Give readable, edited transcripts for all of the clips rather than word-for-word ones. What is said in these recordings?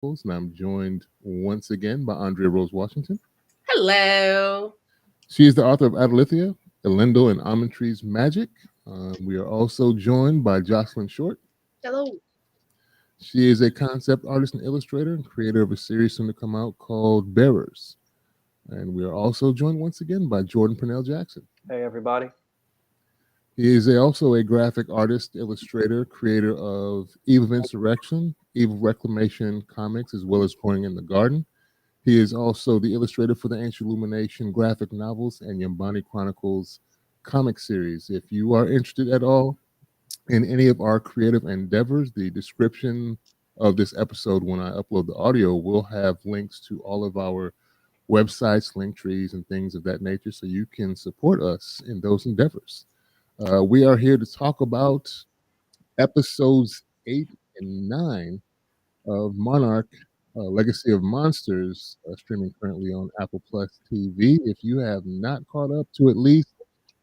Chronicles, and I'm joined once again by Andrea Rose Washington. Hello. She is the author of Adalithia, Elendil, and Almond Tree's Magic. We are also joined by Jocelyn Short. Hello. She is a concept artist and illustrator and creator of a series soon to come out called Bearers. And we are also joined once again by Jordan Purnell Jackson. Hey, everybody. He is also a graphic artist, illustrator, creator of Eve of Insurrection, Eve of Reclamation comics, as well as Growing in the Garden. He is also the illustrator for the Ancient Illumination graphic novels and Yambani Chronicles comic series. If you are interested at all in any of our creative endeavors, the description of this episode when I upload the audio will have links to all of our websites, link trees, and things of that nature so you can support us in those endeavors. We are here to talk about episodes 8 and 9 of Monarch Legacy of Monsters, streaming currently on Apple Plus TV. If you have not caught up to at least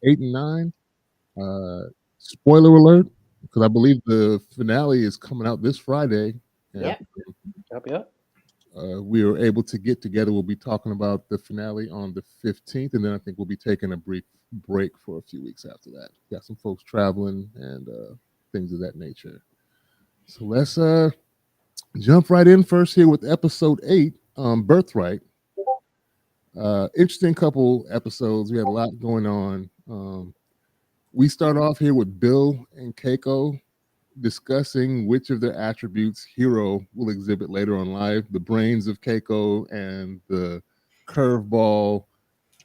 8 and 9, spoiler alert, because I believe the finale is coming out this Friday. Yep. Yep. We were able to get together. We'll be talking about the finale on the 15th, and then I think we'll be taking a brief break for a few weeks after that. Got some folks traveling and things of that nature. So let's jump right in first here with episode 8, Birthright. Interesting couple episodes. We had a lot going on. We start off here with Bill and Keiko discussing which of their attributes Hero will exhibit later on live. The brains of Keiko and the curveball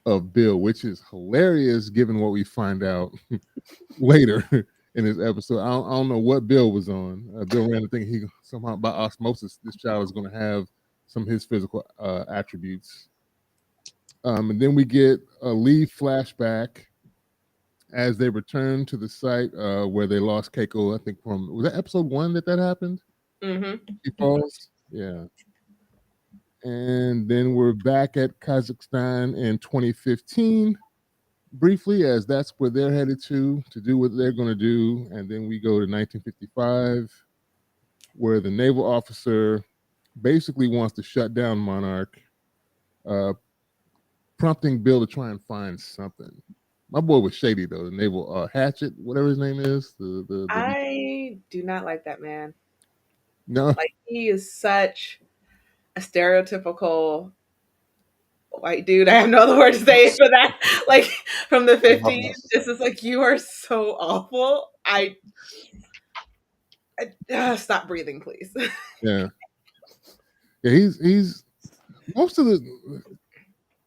of Bill, which is hilarious given what we find out later in this episode. I don't know what Bill was on. Bill ran to think he somehow by osmosis this child is going to have some of his physical attributes. And then we get a Lee flashback as they return to the site where they lost Keiko. I think was that episode 1 that happened? Mm-hmm. She falls. Yeah. And then we're back at Kazakhstan in 2015 briefly, as that's where they're headed to do what they're going to do. And then we go to 1955, where the naval officer basically wants to shut down Monarch, prompting Bill to try and find something. My boy was shady though. The naval Hatchet, whatever his name is. I do not like that man. No, Like, he is such a stereotypical white dude. I have no other word to say for that. Like, from the 50s. This is like, you are so awful. Stop breathing, please. yeah. He's most of the.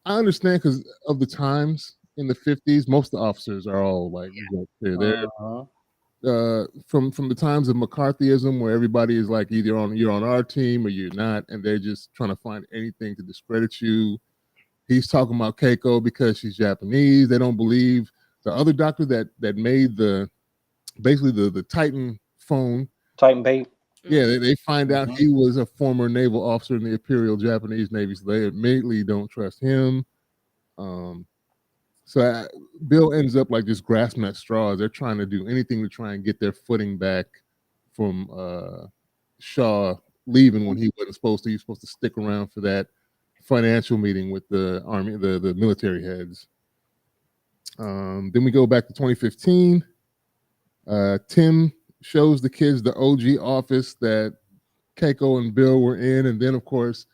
I understand because of the times in the 50s. Most of the officers are all like they're from the times of McCarthyism, where everybody is like either you're on our team or you're not, and they're just trying to find anything to discredit you. He's talking about Keiko because she's Japanese. They don't believe the other doctor that made basically the Titan phone. Titan bait. Yeah, they find out he was a former naval officer in the Imperial Japanese Navy, so they immediately don't trust him. So Bill ends up like just grasping at straws. They're trying to do anything to try and get their footing back from Shaw leaving when he wasn't supposed to. He was supposed to stick around for that financial meeting with the army, the military heads. Then we go back to 2015. Tim shows the kids the OG office that Keiko and Bill were in, and then of course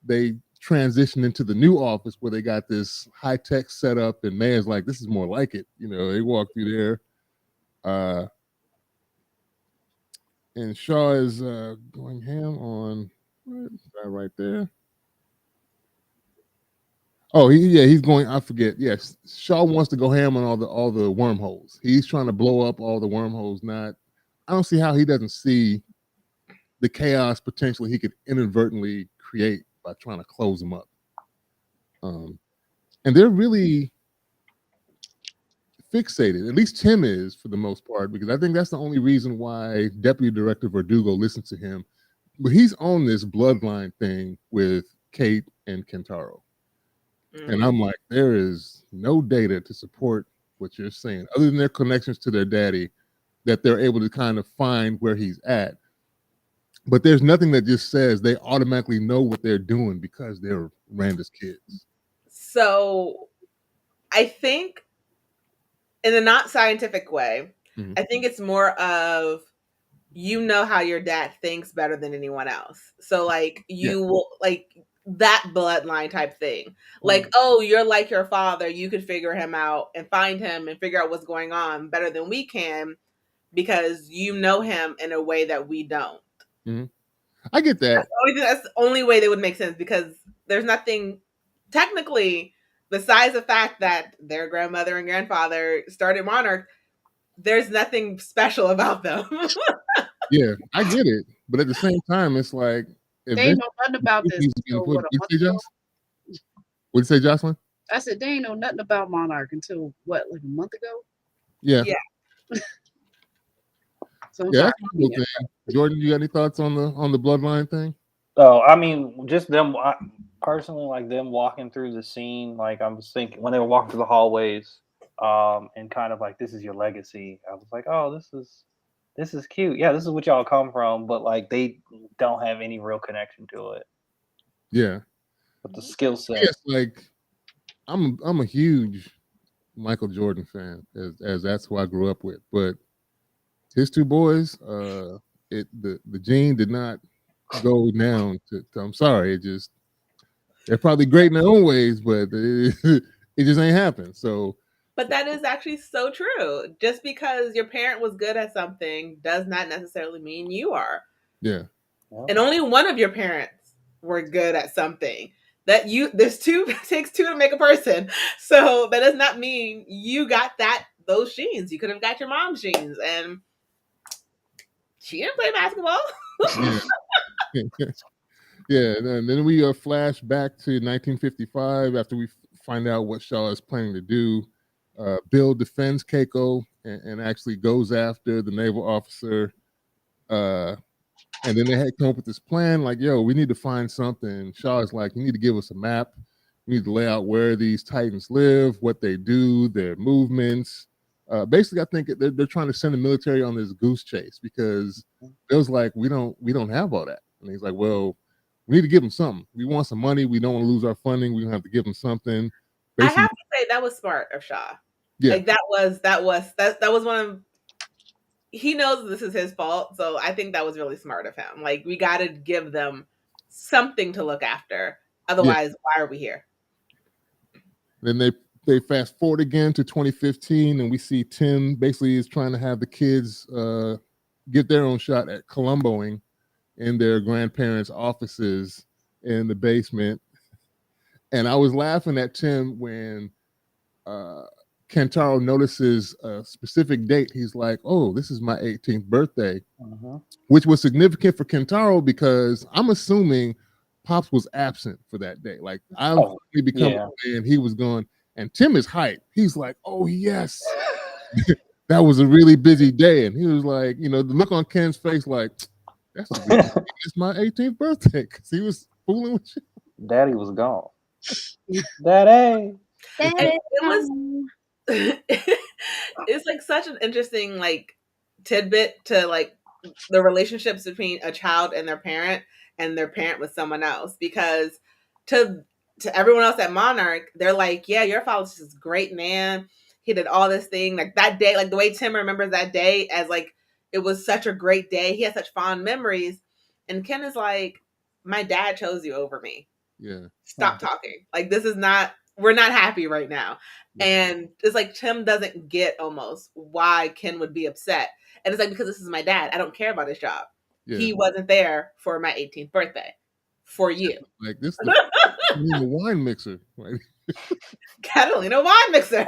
they transition into the new office where they got this high-tech setup, and Maya's like, this is more like it. They walk through there. And Shaw is going ham on right there. Oh, he's going. I forget. Yes, Shaw wants to go ham on all the wormholes. He's trying to blow up all the wormholes. I don't see how he doesn't see the chaos potentially he could inadvertently create by trying to close them up. And they're really fixated. At least Tim is, for the most part, because I think that's the only reason why Deputy Director Verdugo listens to him. But he's on this bloodline thing with Kate and Kentaro. And I'm like, there is no data to support what you're saying, other than their connections to their daddy, that they're able to kind of find where he's at. but there's nothing that just says they automatically know what they're doing because they're Randa's kids. So I think in a not scientific way, Mhm. I think it's more of you know how your dad thinks better than anyone else. So like Yeah. you will like that bloodline type thing. Like, oh, you're like your father, you could figure him out and find him and figure out what's going on better than we can because you know him in a way that we don't. Mhm. I get that. That's the only way they would make sense because there's nothing technically besides the fact that their grandmother and grandfather started Monarch, there's nothing special about them. Yeah, I get it. But at the same time, it's like They ain't eventually know nothing about this he's gonna until put. what, a What'd month you say, ago? Jocelyn? What'd you say, Jocelyn? I said they ain't know nothing about Monarch until what, like a month ago? Yeah. Yeah. So I'm Yeah, sorry. that's the cool thing. Jordan, you got any thoughts on the bloodline thing? Oh, I mean, just them. Personally, like them walking through the scene. Like I was thinking when they were walking through the hallways, and kind of like this is your legacy. I was like, oh, this is cute. Yeah, this is what y'all come from. But like they don't have any real connection to it. Yeah. But the skill set. Yes, like I'm a huge Michael Jordan fan, as that's who I grew up with. But his two boys, the gene did not go down to I'm sorry, it just they're probably great in their own ways, but it just ain't happened. So But that is actually so true. Just because your parent was good at something does not necessarily mean you are. yeah. And only one of your parents were good at something. There's two it takes two to make a person. So that does not mean you got those genes. You could have got your mom's genes and she didn't play basketball. Yeah. Yeah, and then we flash back to 1955 after we find out what Shaw is planning to do. Bill defends Keiko and actually goes after the naval officer. Uh, and then they had come up with this plan like, yo, we need to find something. Shaw is like, you need to give us a map. We need to lay out where these Titans live, what they do, their movements. Basically, I think they're trying to send the military on this goose chase because Bill's like, we don't have all that. And he's like, well, we need to give them something. We want some money. We don't want to lose our funding. We don't have to give them something. I Basically, have to say that was smart of Shaw. yeah, Like that was one of he knows this is his fault, so I think that was really smart of him. Like we got to give them something to look after. Otherwise, why are we here? Then they fast forward again to 2015, and we see Tim basically is trying to have the kids get their own shot at Columboing in their grandparents' offices in the basement. And I was laughing at Tim when Kentaro notices a specific date. He's like, "Oh, this is my 18th birthday," which was significant for Kentaro because I'm assuming Pops was absent for that day. Like I've only become a fan. He was gone, and Tim is hyped. He's like, "Oh yes, that was a really busy day," and he was like, the look on Ken's face, like, "That's the reason it's my 18th birthday," because he was fooling with you. Daddy was gone. Daddy. It was it's like such an interesting like tidbit to like the relationships between a child and their parent with someone else because to everyone else at Monarch they're like, yeah, your father's this great man, he did all this thing like that day, like the way Tim remembers that day as like it was such a great day, he has such fond memories, and Ken is like, my dad chose you over me, stop talking, like this is not, we're not happy right now. And it's like Tim doesn't get almost why Ken would be upset. And it's like, because this is my dad. I don't care about his job. Yeah. He wasn't there for my 18th birthday for you. Like this the wine mixer. Right? Catalina wine mixer.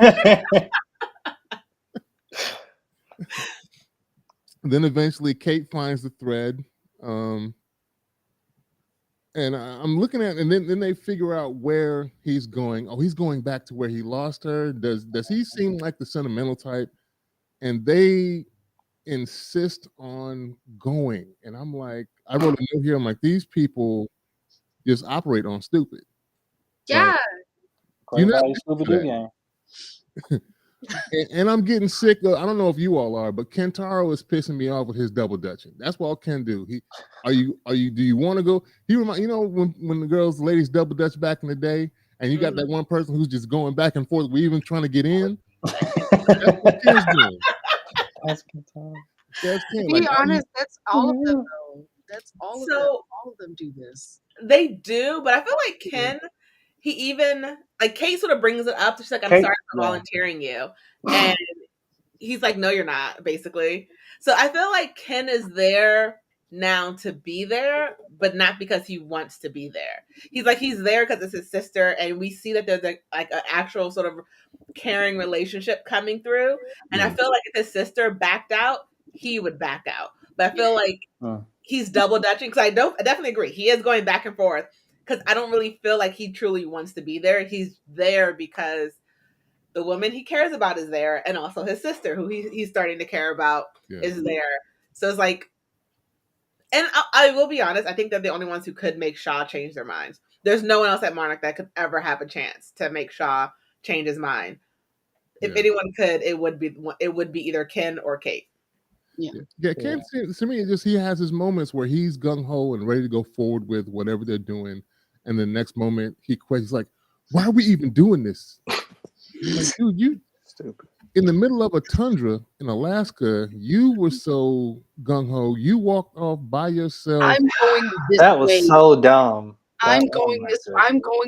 Then eventually Kate finds the thread. And I'm looking at, and then they figure out where he's going. Oh, he's going back to where he lost her. Does he seem like the sentimental type? And they insist on going. And I'm like, I wrote a note here. I'm like, these people just operate on stupid. Yeah. Like, you know, game. And I'm getting sick of, I don't know if you all are, but Kentaro is pissing me off with his double dutching. That's what Ken do. Do you want to go? When the ladies double dutch back in the day, and you got that one person who's just going back and forth, we even trying to get in. That's what Ken's doing. That's good time. That's To Ken. be honest, that's all of them though. That's all of them. So All of them do this. they do, but I feel like Ken, he even like Kate sort of brings it up. She's like, "I'm sorry for volunteering you," and he's like, "No, you're not." Basically, so I feel like Ken is there now to be there, but not because he wants to be there. He's there because it's his sister, and we see that there's like an actual sort of caring relationship coming through. And I feel like if his sister backed out, he would back out. But I feel like he's double dutching because I definitely agree. He is going back and forth because I don't really feel like he truly wants to be there. He's there because the woman he cares about is there, and also his sister, who he's starting to care about, is there. So it's like, and I will be honest, I think they're the only ones who could make Shaw change their minds. There's no one else at Monarch that could ever have a chance to make Shaw change his mind. If anyone could, it would be either Ken or Kate. Ken, to me, he has his moments where he's gung ho and ready to go forward with whatever they're doing, and the next moment he questions like, "Why are we even doing this?" Like, dude, you stupid. In the middle of a tundra in Alaska, you were so gung ho. You walked off by yourself. I'm going this That was way. so dumb. I'm going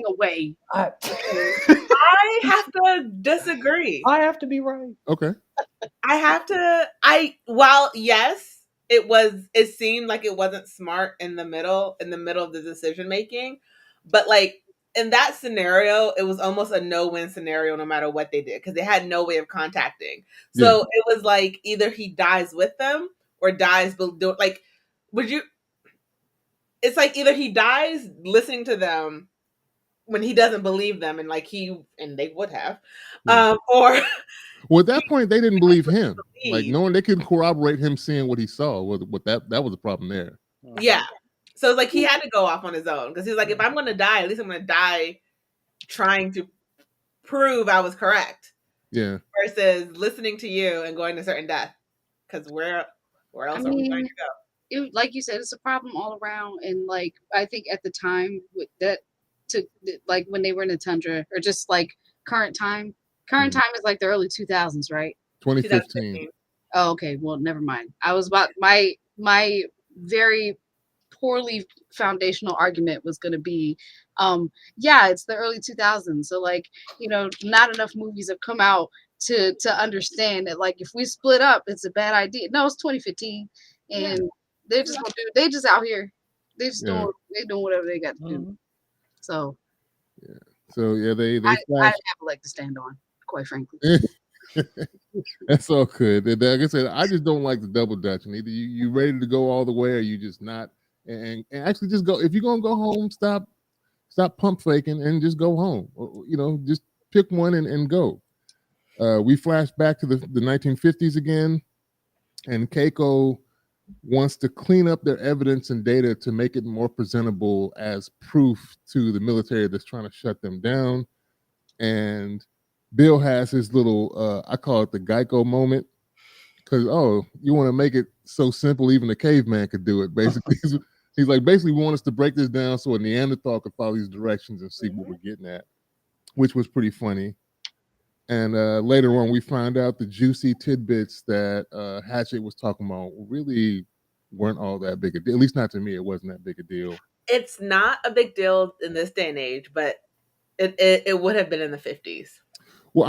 away. I have to disagree. I have to be right. Okay. While yes, it seemed like it wasn't smart in the middle of the decision making, but like in that scenario, it was almost a no-win scenario no matter what they did because they had no way of contacting. So it was like either he dies with them or dies like it's like either he dies listening to them when he doesn't believe them and they would have or well, at that point they didn't believe him. Like knowing they couldn't corroborate him seeing what he saw was that was the problem there. Yeah. So it's like he had to go off on his own because he's like, if I'm going to die, at least I'm going to die trying to prove I was correct. Yeah. Versus listening to you and going to certain death. Because where else are we going to go? Like you said, it's a problem all around. And like, I think at the time with that, like when they were in the tundra or just like current time is like the early 2000s, right? 2015. Oh, okay. Well, never mind. I was about my very poorly foundational argument was going to be it's the early 2000s, so like not enough movies have come out to understand that like if we split up it's a bad idea. No, it's 2015 and they're just gonna do, they just out here, they just doing whatever they got to do. So they I have a leg to stand on, quite frankly. That's all good. Like I said, I just don't like the double dutching. Either you ready to go all the way or you just not. And actually just go. If you're gonna go home, stop pump faking and just go home. Or, just pick one and go. We flash back to the 1950s again, and Keiko wants to clean up their evidence and data to make it more presentable as proof to the military that's trying to shut them down. And Bill has his little, I call it the Geico moment, because, you want to make it so simple even a caveman could do it, basically. He's like, basically, we want us to break this down so a Neanderthal could follow these directions and see what we're getting at, which was pretty funny. And later on, we find out the juicy tidbits that Hatchet was talking about really weren't all that big a deal. At least not to me, it wasn't that big a deal. It's not a big deal in this day and age, but it would have been in the 50s. Well,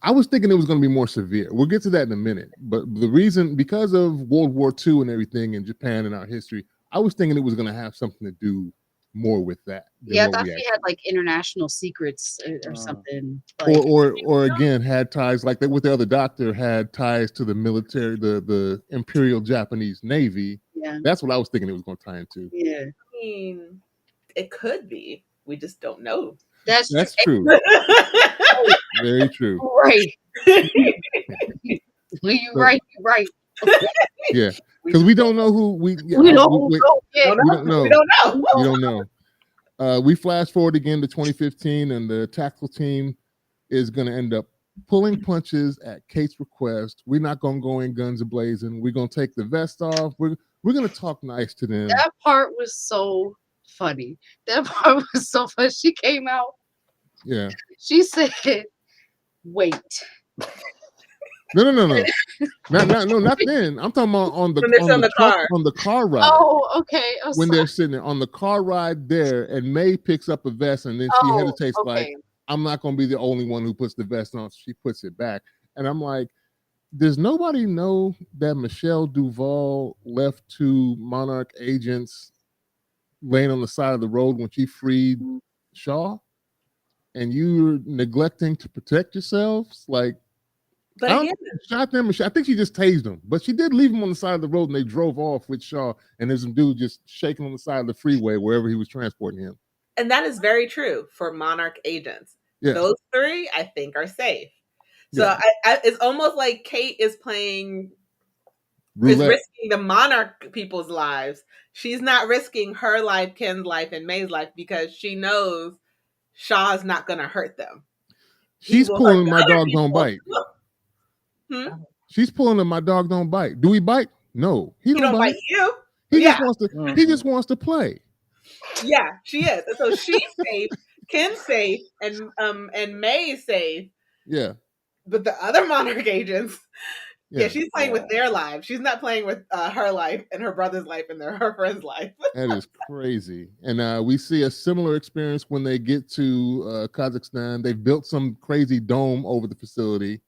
I was thinking it was going to be more severe. We'll get to that in a minute. But the reason, because of World War II and everything in Japan and our history, I was thinking it was going to have something to do more with that. Yeah, I thought she had like international secrets or something. Like, or again, had ties like that with the other doctor, had ties to the military, the Imperial Japanese Navy. Yeah. That's what I was thinking it was going to tie into. Yeah. I mean, it could be. We just don't know. That's true. Very true. Right. You're right. Yeah, because we don't know who we don't know. We flash forward again to 2015, and the tactical team is going to end up pulling punches at Kate's request. We're not gonna go in guns a blazing. We're gonna take the vest off. We're gonna talk nice to them. That part was so funny. That part was so funny. She came out. Yeah. She said, "Wait." No. Not then. I'm talking about on the When they're still in the truck, car. on the car ride. Oh, okay. Oh, When sorry. they're sitting there on the car ride there, and May picks up a vest, and then she Oh, hesitates, like, okay. I'm not gonna be the only one who puts the vest on. So she puts it back, and I'm like, does nobody know that Michelle Duvall left two Monarch agents laying on the side of the road when she freed Shaw, and you're neglecting to protect yourselves? Like, But I don't again, think she shot them. I think she just tased them, but she did leave them on the side of the road, and they drove off with Shaw, and there's some dude just shaking on the side of the freeway wherever he was transporting him. and that is very true for Monarch agents. Yeah. Those three, I think, are safe. So Yeah. it's almost like Kate is playing, Roulette. is risking the Monarch people's lives. She's not risking her life, Ken's life, and May's life because she knows Shaw's not going to hurt them. She's will pulling hurt the my other dog people. don't bite. She's pulling my dog don't bite. Do he bite? No, he He don't bite you. He Yeah. just wants to. He just wants to play. Yeah, she is. And so she's safe, Ken's safe, and May is safe. Yeah. But the other Monarch agents, Yeah. she's playing with their lives. She's not playing with her life and her brother's life and her friend's life. That is crazy. And we see a similar experience when they get to Kazakhstan. They've built some crazy dome over the facility.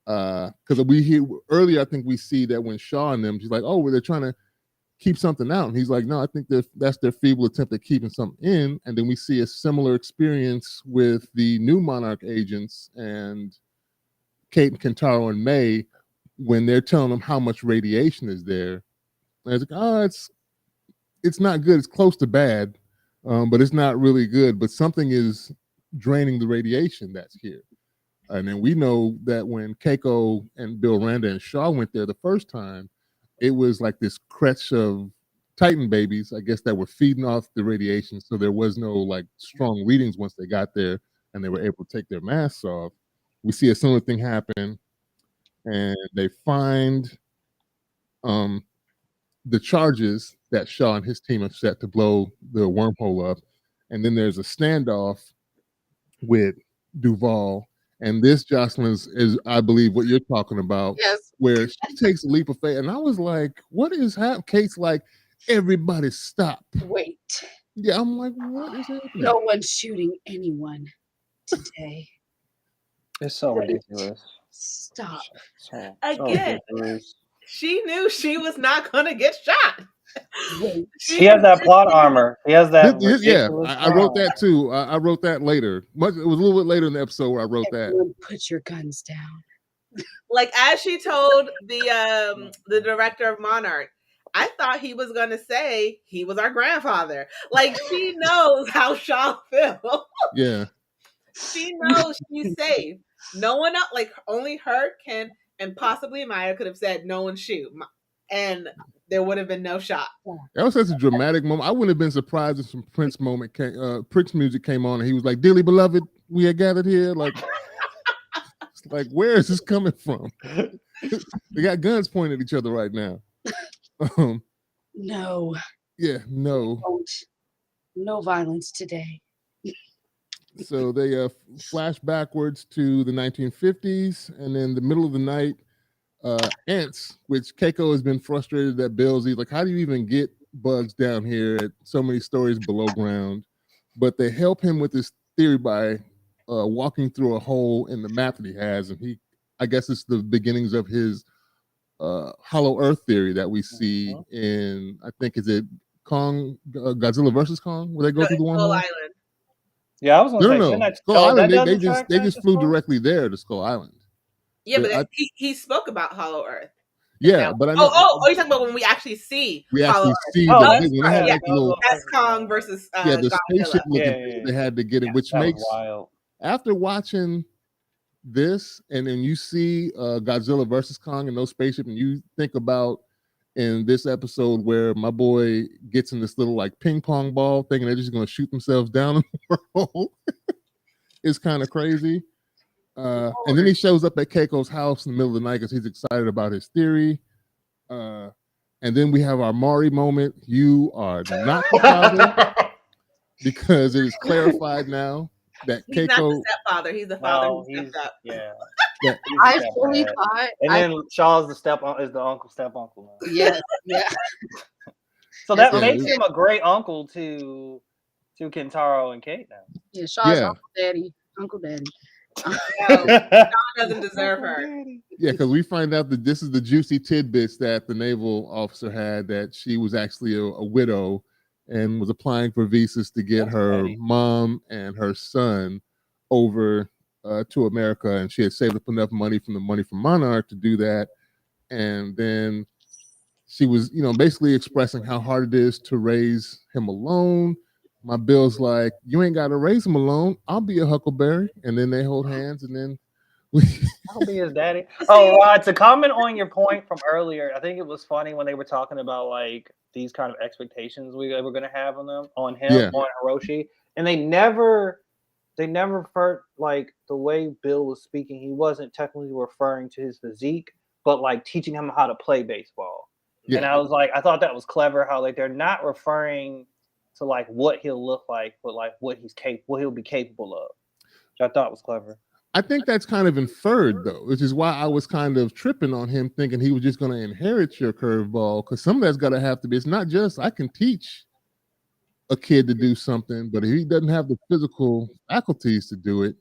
Because we hear earlier, I think we see that when Shaw and them, she's like, "Oh, well, they're trying to keep something out," and he's like, "No, I think that's their feeble attempt at keeping something in." And then we see a similar experience with the new Monarch agents and Kate and Kentaro and May when they're telling them how much radiation is there. And it's like, "Oh, it's not good. It's close to bad, but it's not really good. But something is draining the radiation that's here." And then we know that when Keiko and Bill Randa and Shaw went there the first time, it was like this crutch of Titan babies, I guess, that were feeding off the radiation. So there was no like strong readings once they got there and they were able to take their masks off. We see a similar thing happen, and they find the charges that Shaw and his team have set to blow the wormhole up. And then there's a standoff with Duvall. And this, Jocelyn, is I believe what you're talking about. Yes. Where she takes a leap of faith. And I was like, what is happening? Kate's like, everybody stop. Wait. Yeah, I'm like, what is happening? No one's shooting anyone today. It's so ridiculous. Stop. So Again, ridiculous. she knew she was not going to get shot. Wait. He has that plot armor. He has that. Yeah, ridiculous I wrote armor. that too. I wrote that later. It was a little bit later in the episode where I wrote that. Everyone put your guns down. Like as she told the director of Monarch, I thought he was going to say he was our grandfather. Like she knows how Shaw feels. Yeah. She knows she's safe. No one else, like only her, Ken, and possibly Maya could have said no one shoot, and there would have been no shot. That was such a dramatic moment. I wouldn't have been surprised if some Prince moment Prince music came on and he was like, "Dearly beloved, we are gathered here." Like, it's like, where is this coming from? They got guns pointed at each other right now. No. Yeah, no. Don't. No violence today. So they flash backwards to the 1950s, and then the middle of the night, ants, which Keiko has been frustrated that Bill's like, how do you even get bugs down here at so many stories below ground? But they help him with this theory by walking through a hole in the map that he has, and I guess it's the beginnings of his hollow earth theory that we see in, I think, is it Kong, Godzilla versus Kong, where they go through the Skull wormhole? Island. Yeah, I was gonna say. No. Isn't that, Skull Island. that They doesn't track just back to flew Skull? directly there to Skull Island. Yeah, but he spoke about Hollow Earth. Yeah, but I know. Oh, you're talking about when we actually see Hollow Earth. See Oh, when that's they had right. like the little, that's Kong versus the Godzilla. spaceship looking thing they had to get it, which that was makes wild. After watching this, and then you see Godzilla versus Kong and those spaceship, and you think about in this episode where my boy gets in this little like ping pong ball thing, and they're just going to shoot themselves down in the world. It's kind of crazy. And then he shows up at Keiko's house in the middle of the night because he's excited about his theory. And then we have our Mari moment. You are not the father because it is clarified now that He's not the Keiko. stepfather. He's the father who he's stepped up. yeah. That, He's I the fully stepdad. thought. And then Shaw's the uncle step uncle now. Yes, yeah. So Yes, that makes yeah. him a great uncle to Kentaro and Kate now. Yeah, Shaw's Yeah. Uncle Daddy. No, Sean doesn't deserve her. Yeah, because we find out that this is the juicy tidbits that the naval officer had, that she was actually a widow and was applying for visas to get her mom and her son over to America. And she had saved up enough money from the money from Monarch to do that. And then she was, basically expressing how hard it is to raise him alone. My Bill's like, you ain't got to raise him alone. I'll be a Huckleberry. And then they hold hands, and then I'll be his daddy. Oh, Rod, to comment on your point from earlier, I think it was funny when they were talking about like these kind of expectations we were going to have on him, on Hiroshi, and they never referred, like the way Bill was speaking, he wasn't technically referring to his physique, but like teaching him how to play baseball. Yeah. And I was like, I thought that was clever how like they're not referring to like what he'll look like, but like what he'll be capable of, which I thought was clever. I think that's kind of inferred though, which is why I was kind of tripping on him, thinking he was just going to inherit your curveball, because some of that's got to have to be. It's not just I can teach a kid to do something, but if he doesn't have the physical faculties to do it,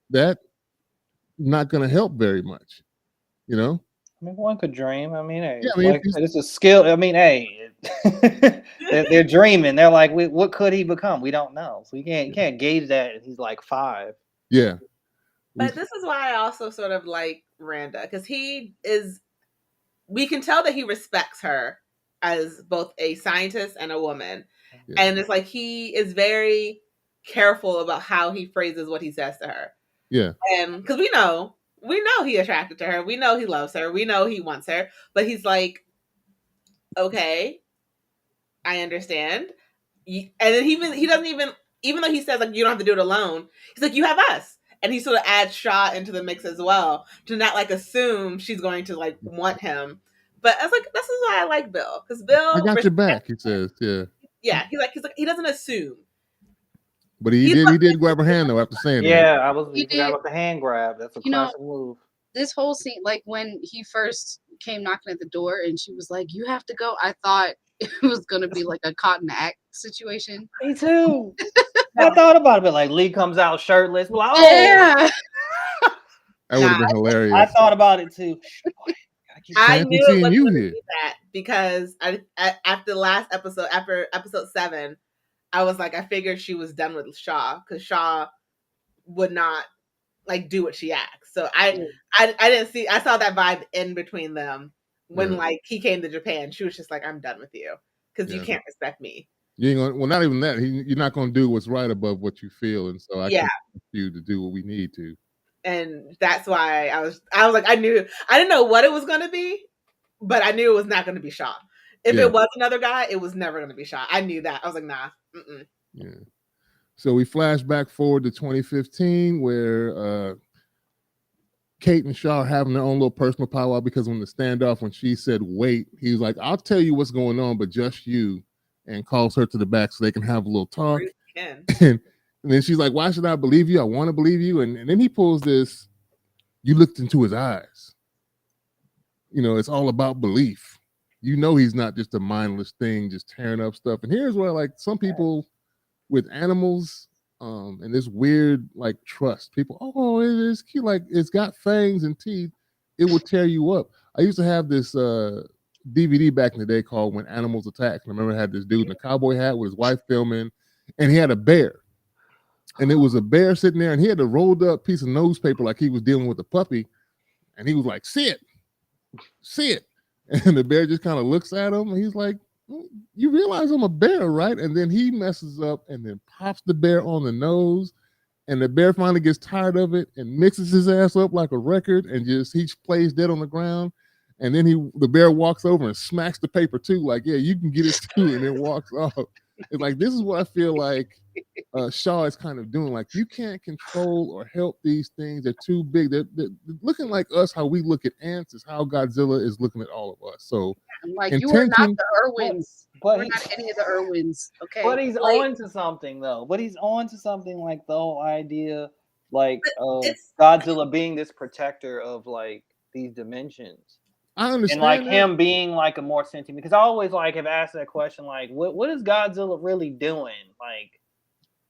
that's not going to help very much, I mean, one could dream. I mean, hey, yeah, it's a skill. I mean, hey, they're dreaming. They're like, what could he become? We don't know. So you can't gauge that. He's like 5. Yeah. But this is why I also sort of like Randa, because we can tell that he respects her as both a scientist and a woman. Yeah. And it's like he is very careful about how he phrases what he says to her. Yeah. And because we know he attracted to her. We know he loves her. We know he wants her. But he's like, okay, I understand. And then he doesn't even though he says like you don't have to do it alone, he's like, you have us. And he sort of adds Shaw into the mix as well to not like assume she's going to like want him. But I was like, this is why I like Bill, because Bill, I got your back. He says, yeah. He's like he doesn't assume. But he did grab her hand though after saying that. Yeah, he forgot about the hand grab. That's a classic move. This whole scene, like when he first came knocking at the door and she was like, "You have to go," I thought it was gonna be like a caught in the act situation. Me too. I thought about it, like Lee comes out shirtless. Like, oh yeah. That would have been hilarious. I thought about it too. I knew it was going to be that because after the last episode, after episode 7, I was like, I figured she was done with Shaw because Shaw would not like do what she asked. So I didn't see. I saw that vibe in between them when like he came to Japan. She was just like, I'm done with you because you can't respect me. You ain't gonna, well, not even that. You're not going to do what's right above what you feel, and so I can expect you to do what we need to. And that's why I was like, I didn't know what it was going to be, but I knew it was not going to be Shaw. If it was another guy, it was never going to be Shaw. I knew that. I was like, nah. Mm-mm. Yeah. So we flash back forward to 2015, where Kate and Shaw are having their own little personal powwow, because when the standoff, when she said wait, he was like, I'll tell you what's going on, but just you, and calls her to the back so they can have a little talk. And then she's like, why should I believe you? I want to believe you. And then he pulls this, you looked into his eyes. It's all about belief. He's not just a mindless thing, just tearing up stuff. And here's where like some people with animals and this weird like trust, people, oh, it is cute. Like it's got fangs and teeth. It will tear you up. I used to have this DVD back in the day called When Animals Attack. I remember I had this dude in a cowboy hat with his wife filming, and he had a bear. And it was a bear sitting there, and he had a rolled up piece of newspaper like he was dealing with a puppy. And he was like, sit. And the bear just kind of looks at him, and he's like, you realize I'm a bear, right? And then he messes up and then pops the bear on the nose. And the bear finally gets tired of it and mixes his ass up like a record and he plays dead on the ground. And then the bear walks over and smacks the paper too, like, yeah, you can get it too, and then walks off. It's like this is what I feel like Shaw is kind of doing. Like you can't control or help these things. They're too big. They're looking like us. How we look at ants is how Godzilla is looking at all of us. So I'm like, you are not intention. the Irwins. But We're not any of the Irwins. Okay. But he's Like, on to something though. But he's on to something like the whole idea, like of it's Godzilla being this protector of like these dimensions. I And like understand that. him being like a more sentient, because I always like have asked that question, like what is Godzilla really doing? Like,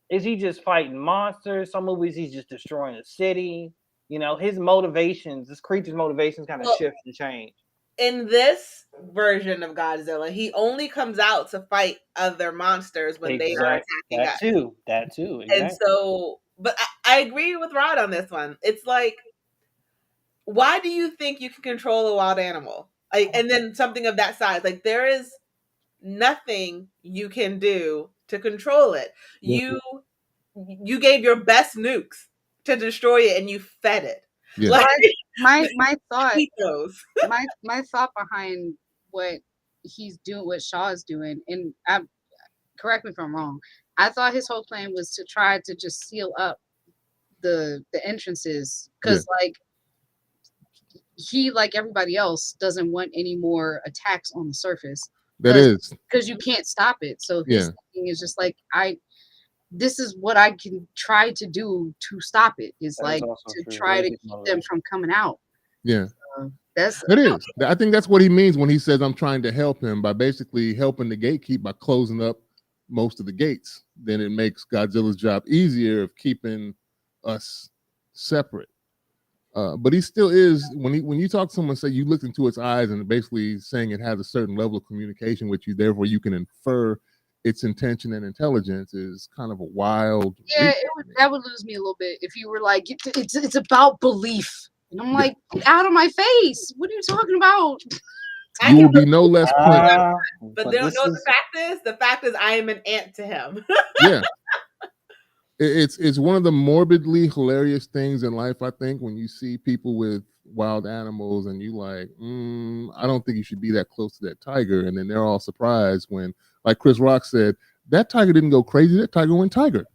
is he just fighting monsters? Some movies he's just destroying a city. You know, his motivations, this creature's motivations kind of Well, shift and change. in this version of Godzilla, he only comes out to fight other monsters when they are attacking us. That too. And Exactly. so, but I agree with Rod on this one. It's like, why do you think you can control a wild animal? Like, and then something of that size. Like, there is nothing you can do to control it. Yeah. You gave your best nukes to destroy it, and you fed it. Yeah. Like, my thought eat those. my thought behind what he's doing, what Shaw is doing, and correct me if I'm wrong. I thought his whole plan was to try to just seal up the entrances because like he, like everybody else, doesn't want any more attacks on the surface. That is because you can't stop it. So his Yeah. thing is just like this is what I can try to do to stop it. Is That is like also to true. try That to is his keep them motivation. from coming out. Yeah. That's It is. I think that's what he means when he says I'm trying to help him by basically helping the gatekeep by closing up most of the gates. Then it makes Godzilla's job easier of keeping us separate. But he still is when you talk to someone, say you looked into its eyes and basically saying it has a certain level of communication with you, therefore you can infer its intention and intelligence is kind of a wild. yeah. That would lose me a little bit if you were like it's about belief, and I'm like, get out of my face. What are you talking about? You will be no less punished. But they don't know what the fact is. The fact is, I am an ant to him. Yeah. It's one of the morbidly hilarious things in life, I think, when you see people with wild animals and you like, I don't think you should be that close to that tiger. And then they're all surprised when, like Chris Rock said, that tiger didn't go crazy. That tiger went tiger.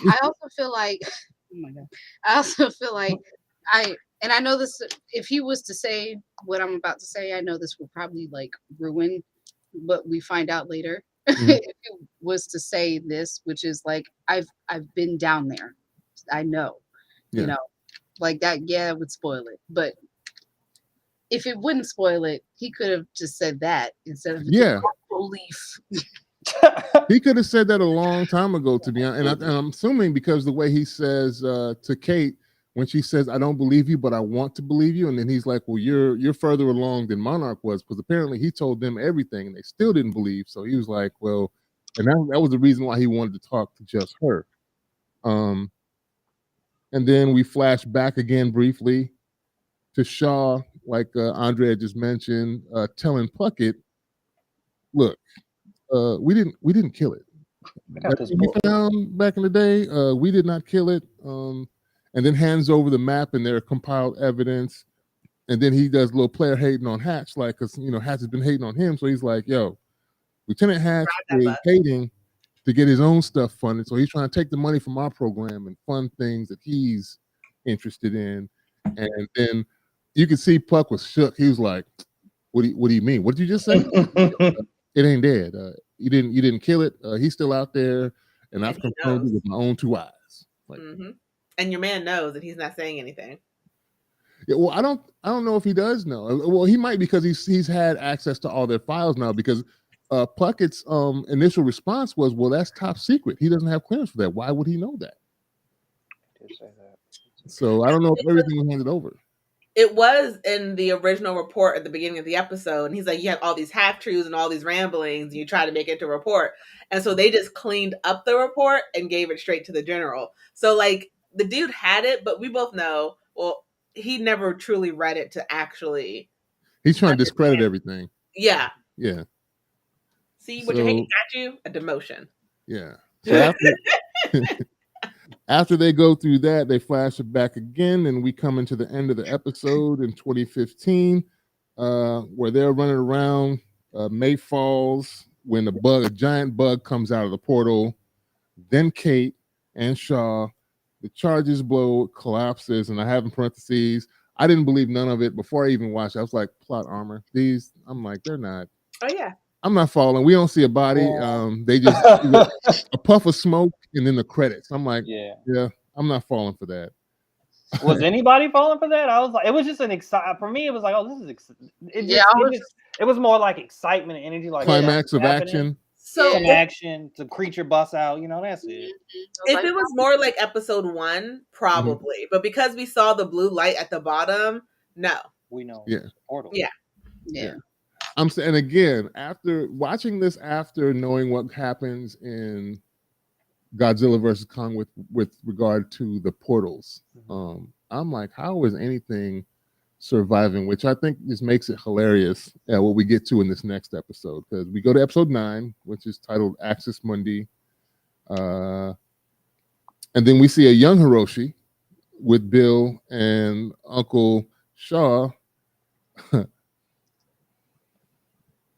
I also feel like, oh my God, I also feel like and I know this, if he was to say what I'm about to say, I know this will probably like ruin what we find out later. Mhm. If he was to say this, which is like, I've been down there. I know, Yeah. you know, like that, yeah, it would spoil it. But if it wouldn't spoil it, he could have just said that instead of Yeah. belief. He could have said that a long time ago, to be honest. And I'm assuming because the way he says to Kate when she says, "I don't believe you, but I want to believe you," and then he's like, "Well, you're further along than Monarch was," because apparently he told them everything and they still didn't believe. So he was like, "Well," and that was the reason why he wanted to talk to just her. And then we flash back again briefly to Shaw, like Andrea just mentioned, telling Puckett, "Look, we didn't kill it. I got this We book. found back in the day, we did not kill it." And then hands over the map and their compiled evidence. And then he does a little player hating on Hatch, like, because Hatch has been hating on him. So he's like, "Yo, Lieutenant Hatch is hating to get his own stuff funded. So he's trying to take the money from our program and fund things that he's interested in." And then you can see Puck was shook. He was like, what do you mean? What did you just say? It ain't dead. You didn't kill it. He's still out there, and I've confirmed it with my own two eyes. Like, and your man knows that he's not saying anything. Yeah, well, I don't know if he does know. Well, he might, because he's had access to all their files now, because Puckett's initial response was, "Well, that's top secret. He doesn't have clearance for that. Why would he know that?" I did say that. So I don't know if everything was handed over. It was in the original report at the beginning of the episode, and he's like, "You have all these half truths and all these ramblings, and you try to make it to a report." And so they just cleaned up the report and gave it straight to the general. So like the dude had it, but we both know, well, he never truly read it to actually. He's trying to discredit everything. Yeah. Yeah. See what your hating got you? A demotion. Yeah. So after they go through that, they flash it back again, and we come into the end of the episode in 2015, where they're running around. May falls. when a giant bug comes out of the portal, then Kate and Shaw, the charges blow, collapses, and I have in parentheses, I didn't believe none of it before I even watched it. I was like, plot armor. I'm like, they're not. Oh yeah. I'm not following. We don't see a body. Yeah. They just a puff of smoke and then the credits. I'm like, yeah, I'm not falling for that. Was anybody falling for that? I was like, it was just an excitement for me. It was like, oh, this is it was more like excitement and energy, like climax of happening. action. So Some action, the creature busts out. That's it. If it was more like episode 1, probably, but because we saw the blue light at the bottom, no. We know. Yeah. Portal. Yeah. I'm saying again, after watching this, after knowing what happens in Godzilla versus Kong with regard to the portals, I'm like, how is anything surviving? Which I think just makes it hilarious what we get to in this next episode, because we go to episode 9, which is titled Axis Mundi, and then we see a young Hiroshi with Bill and Uncle Shaw.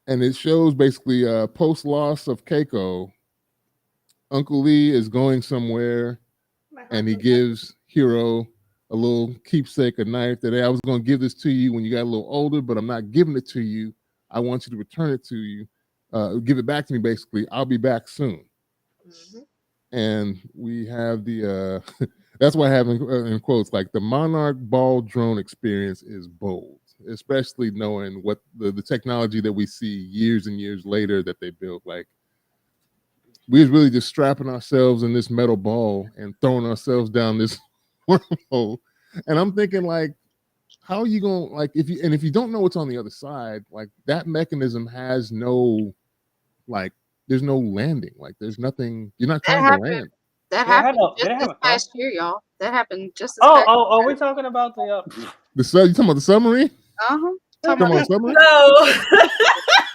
And it shows basically post loss of Keiko, Uncle Lee is going somewhere, and he gives Hiro a little keepsake, a knife that, hey, I was going to give this to you when you got a little older, but I'm not giving it to you. I want you to return it to you. Give it back to me, basically. I'll be back soon. Mm-hmm. And we have the, that's why I have in quotes, like, the Monarch ball drone experience is bold, especially knowing what the technology that we see years and years later that they built. Like, we was really just strapping ourselves in this metal ball and throwing ourselves down this wormhole. And I'm thinking, like, how are you going to, like, if you don't know what's on the other side, like, that mechanism has no, like, there's no landing. Like, there's nothing, you're not trying to land. That happened just this past year, y'all. That happened just this past year. Oh, we're talking about the you talking about the submarine? Talking about the submarine? No.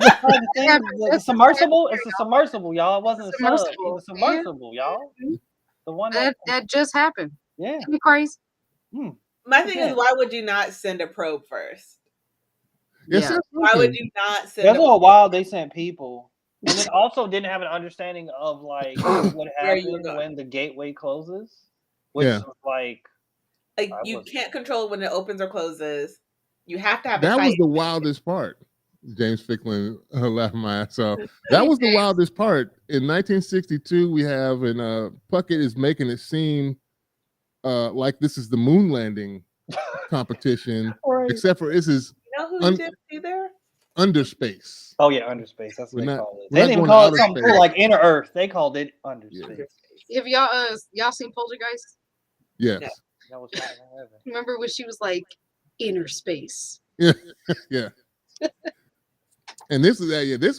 The submersible? It's a submersible, y'all. It wasn't a sub. It was a submersible, y'all. The one that just happened. Yeah. Isn't it crazy? My thing is, why would you not send a probe first? Yes, yeah. Why would you not send? That's a while they sent people, and then also didn't have an understanding of like what happens when the gateway closes, which is like you can't control when it opens or closes. You have to have. That was the wildest part. James Ficklin laughing my ass off. That was the wildest part. In 1962, we have, and Puckett is making it seem like this is the moon landing competition, right. Except for this is who did see there? Underspace. Oh yeah, Underspace. That's what they call it. They didn't even call it something cool like Inner Earth. They called it Underspace. Yeah. Have y'all seen Poltergeist? Yes. That was Remember when she was like inner space? Yeah, yeah. And this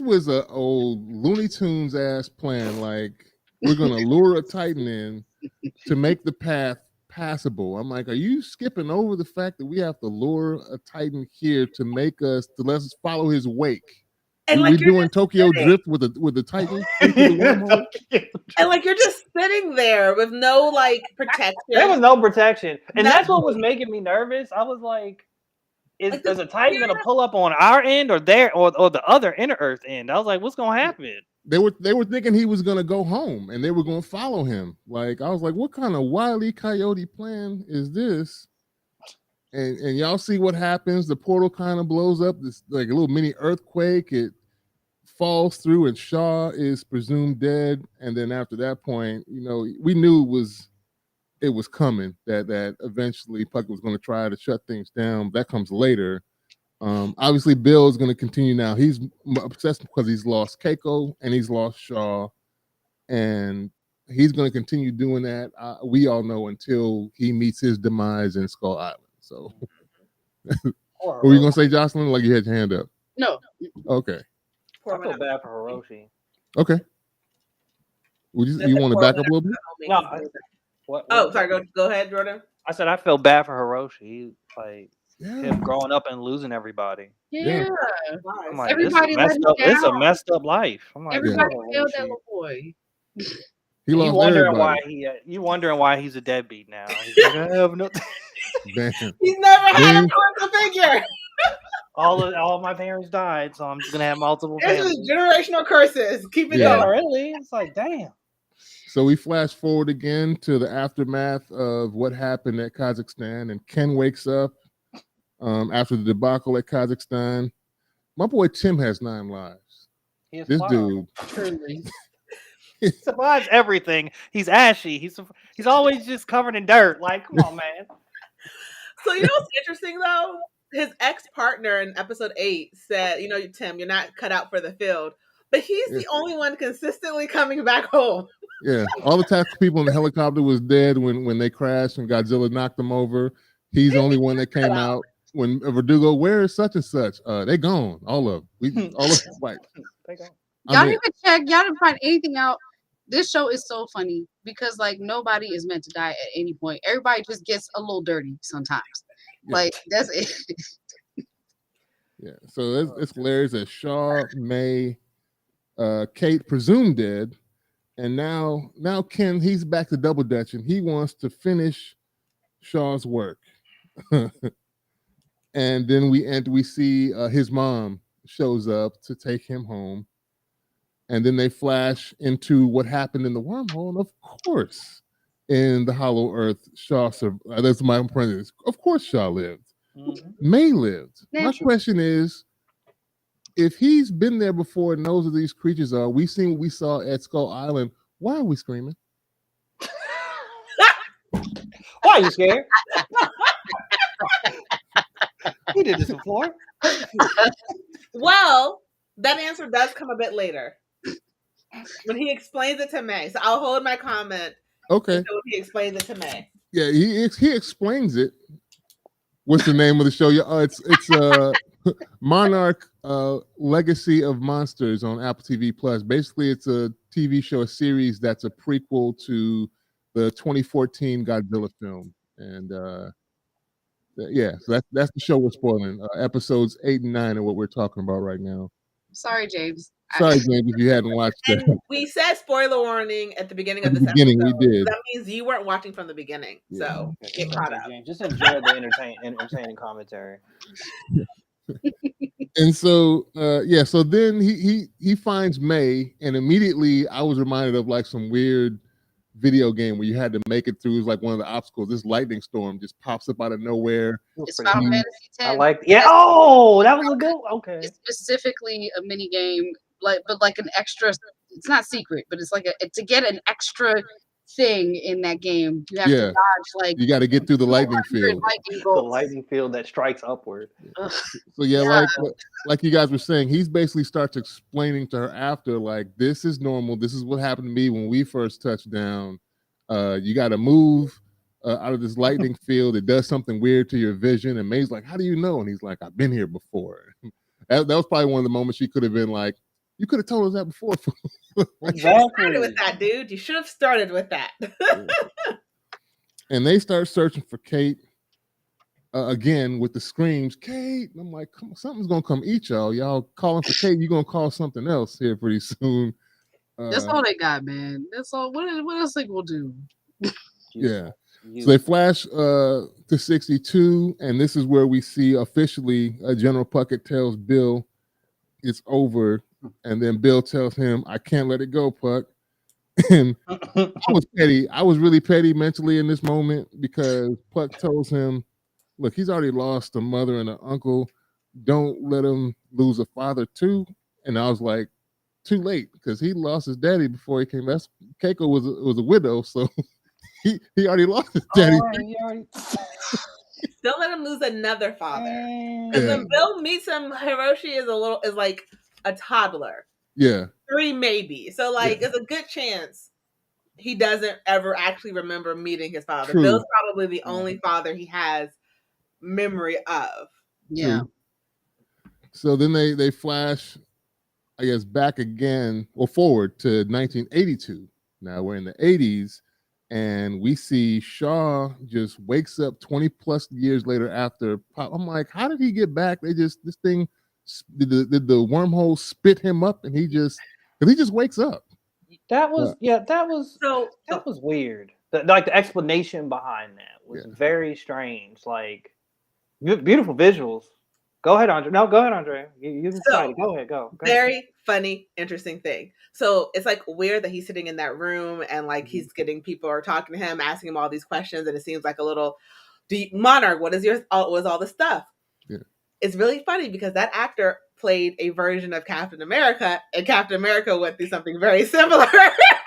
was a old Looney Tunes ass plan. Like, we're gonna lure a Titan in to make the path passable. I'm like, are you skipping over the fact that we have to lure a Titan here to let us follow his wake? And we're doing Tokyo Drift with the Titan. And like, you're just sitting there with no like protection. There was no protection, and that's what was making me nervous. I was like, Is a Titan gonna pull up on our end or the other Inner Earth end? I was like, what's gonna happen? They were thinking he was gonna go home and they were gonna follow him. Like, I was like, what kind of Wile E. Coyote plan is this? And y'all see what happens. The portal kind of blows up. This like a little mini earthquake. It falls through and Shaw is presumed dead. And then after that point, we knew it was coming, that eventually Puckett was going to try to shut things down. That comes later. Obviously, Bill is going to continue now. He's obsessed because he's lost Keiko and he's lost Shaw, and he's going to continue doing that. We all know until he meets his demise in Skull Island. So, what were you going to say, Jocelyn? Like you had your hand up. No. Okay. I feel bad for Hiroshi. Okay. You want to back up a little bit? No. Sorry. Go ahead, Jordan. I said I feel bad for Hiroshi. Him growing up and losing everybody. Yeah. I'm like, everybody it's a messed up life. I'm like, everybody failed that little boy. You wondering why he's a deadbeat now. He's like, I have no. He's never had a parental figure. all my parents died, so I'm just gonna have multiple This is families. generational curses. Keep it Yeah, going. really. It's like, damn. So we flash forward again to the aftermath of what happened at Kazakhstan, and Ken wakes up after the debacle at Kazakhstan. My boy Tim has 9 lives. He This survived. dude, Truly. He survives everything. He's ashy. He's always just covered in dirt. Like, come on, man. So you know what's interesting though? His ex-partner in episode 8 said, Tim, you're not cut out for the field. But he's the only one consistently coming back home. yeah, all the tactical people in the helicopter was dead when they crashed and Godzilla knocked them over. He's the only one that came out. When Verdugo, where is such and such? They gone. All of them. All of them. Like, Y'all didn't even check. Y'all didn't find anything out. This show is so funny because like nobody is meant to die at any point. Everybody just gets a little dirty sometimes. Yeah. Like that's it. Yeah. So it's hilarious that Shaw, May, Kate presumed dead, and now Ken, he's back to double dutching. He wants to finish Shaw's work. And then we see his mom shows up to take him home. And then they flash into what happened in the wormhole. And of course, in the Hollow Earth, Shaw survived. That's my premise. Of course, Shaw lived. Mhm. May lived. My Natural. question is, if he's been there before and knows what these creatures are, we seen what we saw at Skull Island. Why are we screaming? Why are you scared? We did this before. Well, that answer does come a bit later when he explains it to May. So I'll hold my comment Okay. until he explains it to May. Yeah, he explains it. What's the name of the show? It's Monarch Legacy of Monsters on Apple TV Plus. Basically, it's a TV show, a series that's a prequel to the 2014 Godzilla film. And yeah, so that's the show we're spoiling. Episodes 8 and 9 are what we're talking about right now. Sorry, James. Sorry, James, if you hadn't watched that. And we said spoiler warning at the beginning of At the this beginning, episode. we did. So that means you weren't watching from the beginning. Yeah. So get caught up. James, just enjoy the entertaining commentary. And so yeah, so then he finds May, and immediately I was reminded of like some weird video game where you had to make it through. It was like one of the obstacles. This lightning storm just pops up out of nowhere. It's Final Fantasy X. I like. Yeah. Oh, that was a good. Okay. It's specifically a mini game, but like an extra. It's not secret, but it's like to get an extra thing in that game. You have to dodge like. You got to get through the lightning field. The lightning field that strikes upward. So yeah, like you guys were saying, he's basically starts explaining to her after, like, this is normal. This is what happened to me when we first touched down. You got to move out of this lightning field. It does something weird to your vision. And May's like, how do you know? And he's like, I've been here before. That was probably one of the moments she could have been like, you could have told us that before. You should have started with that, dude. You should have started with that. And they start searching for Kate again with the screams, Kate. And I'm like, come on, something's gonna come eat y'all. Y'all calling for Kate. You're gonna call something else here pretty soon. That's all they got, man. That's all. What else they will do? Yeah. So they flash to 62, and this is where we see officially General Puckett tells Bill it's over. And then Bill tells him, I can't let it go, Puck. And I was petty. I was really petty mentally in this moment because Puck tells him, look, he's already lost a mother and an uncle. Don't let him lose a father too. And I was like, too late, because he lost his daddy before he came. That's Keiko was a widow, so he already lost his daddy. Don't let him lose another father. Because when Bill meets him, Hiroshi is like a toddler. Yeah. 3 maybe. So like it's a good chance he doesn't ever actually remember meeting his father. True. Bill's probably the only father he has memory of. Yeah. True. So then they flash, I guess, back again or forward to 1982. Now we're in the 80s, and we see Shaw just wakes up 20 plus years later after Pop. I'm like, how did he get back? Did the wormhole spit him up, and he just wakes up. That was that was weird. The explanation behind that was very strange. Like beautiful visuals, Go ahead, Andre. No, go ahead, Andre. You can So, fight it. Go ahead. Go. very funny, interesting thing. So it's like weird that he's sitting in that room and like he's getting people are talking to him, asking him all these questions, and it seems like a little Monarch. What is your was all the stuff? Yeah. It's really funny because that actor played a version of Captain America, and Captain America went through something very similar.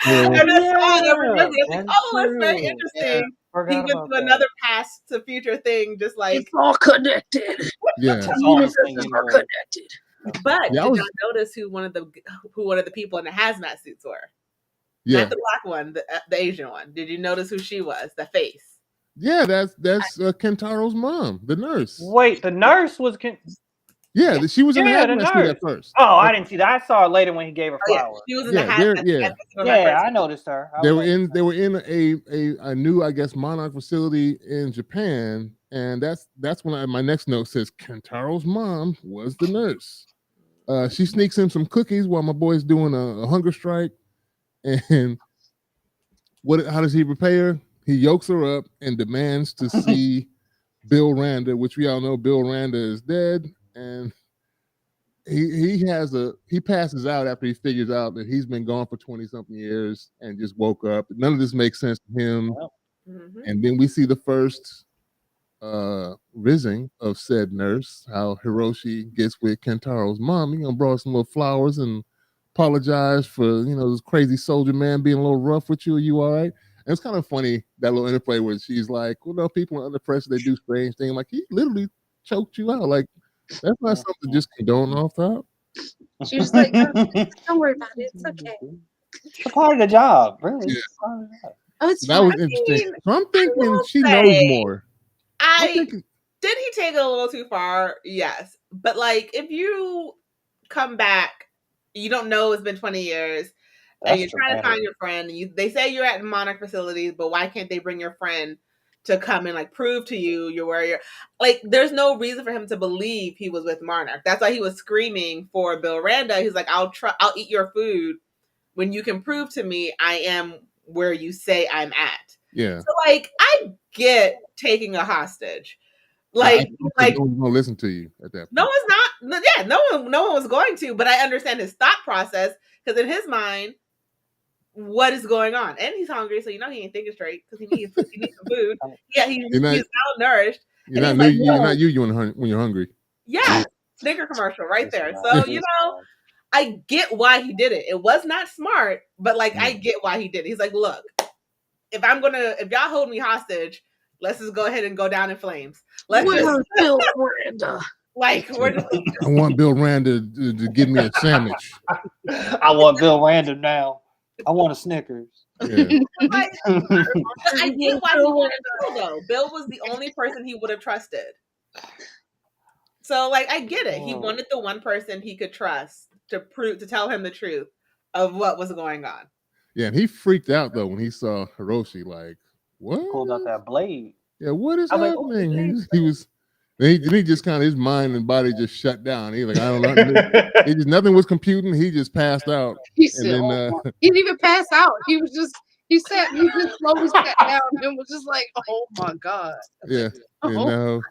And that's all I remember. It's like, oh, it's very interesting. He went through another past to future thing, just like It's all connected. Yeah. It's all the same Universes are anyway. connected. But Yeah, did y'all notice who one of the people in the hazmat suits were? Yeah. Not the black one, the Asian one. Did you notice who she was? The face. Yeah, that's Kentaro's mom, the nurse. Wait, the nurse was. Yeah, she was in the Yeah, the hazmat suit nurse. at first. Oh, I didn't see that. I saw her later when he gave her Oh, yeah. flowers. She was in Yeah, the hazmat. yeah. Yeah, I noticed her. They were in a new, I guess, Monarch facility in Japan, and that's when my next note says Kentaro's mom was the nurse. She sneaks in some cookies while my boy's doing a hunger strike, and how does he repay her? He yokes her up and demands to see Bill Randa, which we all know Bill Randa is dead, and he passes out after he figures out that he's been gone for 20 something years and just woke up. None of this makes sense to him. Mm-hmm. And then we see the first rising of said nurse, how Hiroshi gets with Kentaro's mom. Brought some little flowers and apologized for this crazy soldier man being a little rough with you. Are you all right? And it's kind of funny, that little interplay where she's like, well, no, people are under pressure, they do strange things. Like, he literally choked you out. Like, that's not something to just condone off top. She was like, don't worry about it. It's okay. It's a part of the job, really. Yeah. Oh, it's That was interesting. So I'm thinking she knows more. Did he take it a little too far? Yes. But like, if you come back, you don't know it's been 20 years, and you're trying to find your friend. They say you're at Monarch facilities, but why can't they bring your friend to come and like prove to you you're where you're? Like, there's no reason for him to believe he was with Monarch. That's why he was screaming for Bill Randa. He's like, I'll eat your food when you can prove to me I am where you say I'm at. Yeah. So like, I get taking a hostage. Like no one's gonna listen to you at that point. No one's not. Yeah, no one was going to. But I understand his thought process, because in his mind, what is going on? And he's hungry, so he ain't thinking straight because he needs some food. Yeah, he's malnourished. You're not you when you're hungry. Yeah, Snicker commercial right there. So I get why he did it. It was not smart, but like I get why he did it. He's like, look, if y'all hold me hostage, let's just go ahead and go down in flames. Let's just Bill Randa. Like, we're just, I want Bill Randa to give me a sandwich. I want Bill Randa now. I want a Snickers. Yeah. I get why he wanted Bill, though. Bill was the only person he would have trusted. So, like, I get it. He wanted the one person he could trust to tell him the truth of what was going on. Yeah, and he freaked out though when he saw Hiroshi. Like, what? Pulled out that blade. Yeah, what is happening? He just kind of, his mind and body just shut down. He's like, I don't know. Nothing was computing. He just passed out. He didn't even pass out. He just slowly sat down and was just like, oh my God. Yeah. No.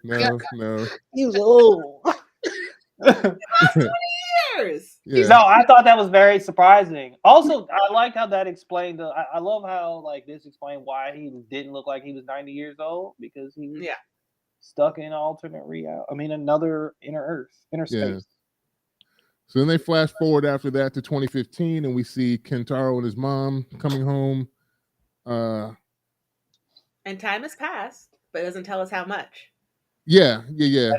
He was old. 20 years. Yeah. No, I thought that was very surprising. Also, I liked how that explained. I love how this explained why he didn't look like he was 90 years old, because he was stuck in alternate reality. I mean, another inner space. Yeah. So then they flash forward after that to 2015, and we see Kentaro and his mom coming home. And time has passed, but it doesn't tell us how much. Yeah. They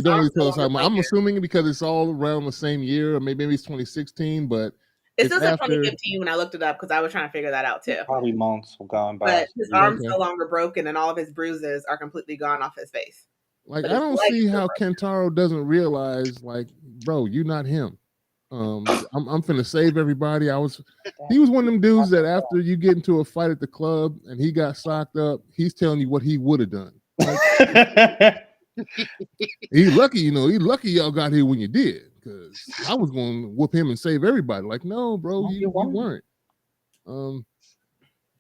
don't really tell us how much. I'm assuming because it's all around the same year, or maybe it's 2016, but it says 2015 when I looked it up, because I was trying to figure that out too. Probably months have gone by. But his arm's no longer broken, and all of his bruises are completely gone off his face. Like, I don't see how Kentaro doesn't realize, like, bro, you're not him. I'm finna save everybody. He was one of them dudes that after you get into a fight at the club and he got socked up, he's telling you what he would have done. Like, he's lucky y'all got here when you did, because I was going to whoop him and save everybody. Like, no, bro, you weren't. And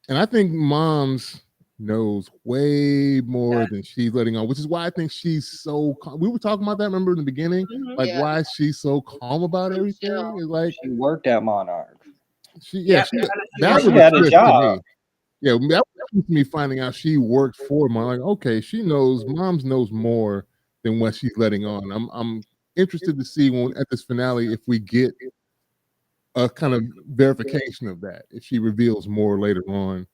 I think moms knows way more than she's letting on, which is why I think she's so calm. We were talking about that, remember, in the beginning? Like, Yeah. why she's so calm about everything? Is like, She worked at Monarch. Yep. that Or was she a had a twist to job. me. Yeah, that was a twist to me finding out she worked for Mom. Like, okay, she knows, Moms knows more than what she's letting on. I'm interested to see when at this finale if we get a kind of verification of that, if she reveals more later on.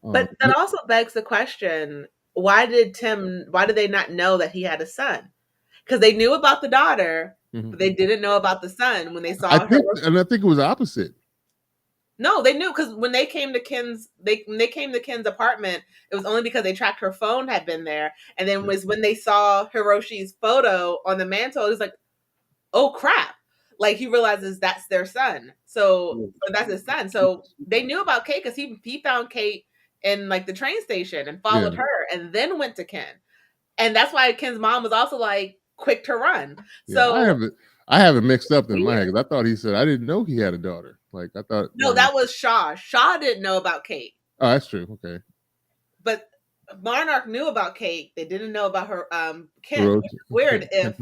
But that also begs the question, why did they not know that he had a son? Because they knew about the daughter, but they didn't know about the son when they saw her. I think it was opposite. No, they knew because when they came to Ken's apartment, it was only because they tracked her phone had been there. And then was when they saw Hiroshi's photo on the mantle, it was like, oh crap. Like he realizes that's their son. So that's his son. So they knew about Kate because he found Kate in like the train station and followed her and then went to Ken. And that's why Ken's mom was also like quick to run. Yeah, So I have it mixed up in my head because I thought he said I didn't know he had a daughter. Like I thought. No, that was Shaw. Shaw didn't know about Kate. Oh, that's true. Okay. But Monarch knew about Kate. They didn't know about her Ken. Which is weird if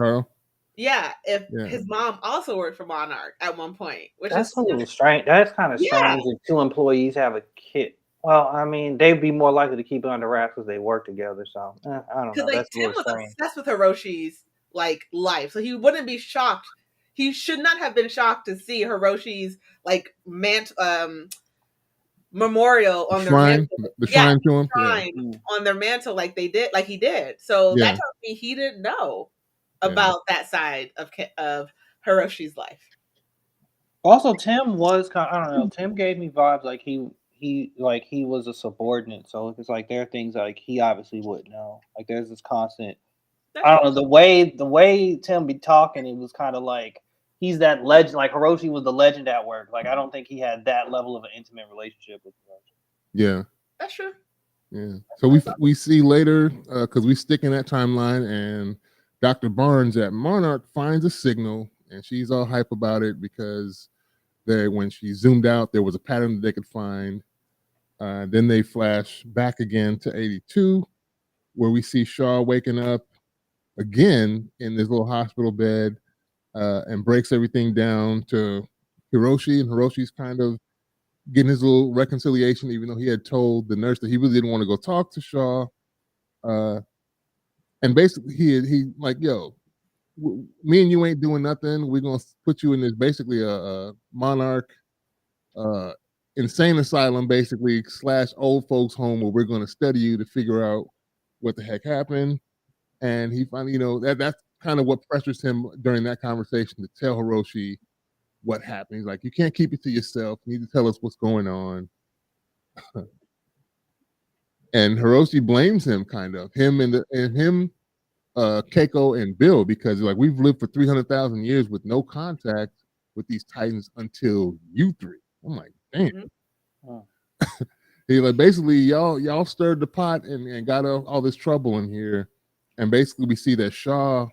his mom also worked for Monarch at one point. Which That's is a little strange. That's kind of strange if two employees have a kid. Well, I mean, they'd be more likely to keep it under wraps because they work together. So I don't know. Like, That's Tim was obsessed with Hiroshi's like life, so he wouldn't be shocked. He should not have been shocked to see Hiroshi's like memorial on their mantle. The shrine to him. On their mantle, like he did. So that tells me he didn't know about that side of Hiroshi's life. Also, Tim was kind of, I don't know. Tim gave me vibes like he was a subordinate. So it's like there are things like he obviously wouldn't know. Like there's this constant. I don't know the way Tim be talking. It was kind of like he's that legend. Like Hiroshi was the legend at work. Like I don't think he had that level of an intimate relationship with Hiroshi. Yeah, that's true. Yeah. So we see later because we stick in that timeline, and Dr. Barnes at Monarch finds a signal, and she's all hype about it because when she zoomed out, there was a pattern that they could find. Then they flash back again to 82, where we see Shaw waking up again in this little hospital bed and breaks everything down to Hiroshi, and Hiroshi's kind of getting his little reconciliation, even though he had told the nurse that he really didn't want to go talk to Shaw. And basically, he like, yo, me and you ain't doing nothing. We're gonna put you in this basically a Monarch insane asylum, basically / old folks home, where we're gonna study you to figure out what the heck happened. And he finally, that's kind of what pressures him during that conversation to tell Hiroshi what happened. He's like, you can't keep it to yourself. You need to tell us what's going on. And Hiroshi blames him, kind of him and him, Keiko and Bill, because like we've lived for 300,000 years with no contact with these Titans until you three. I'm like, damn. He like basically y'all stirred the pot and got all this trouble in here, and basically we see that Shaw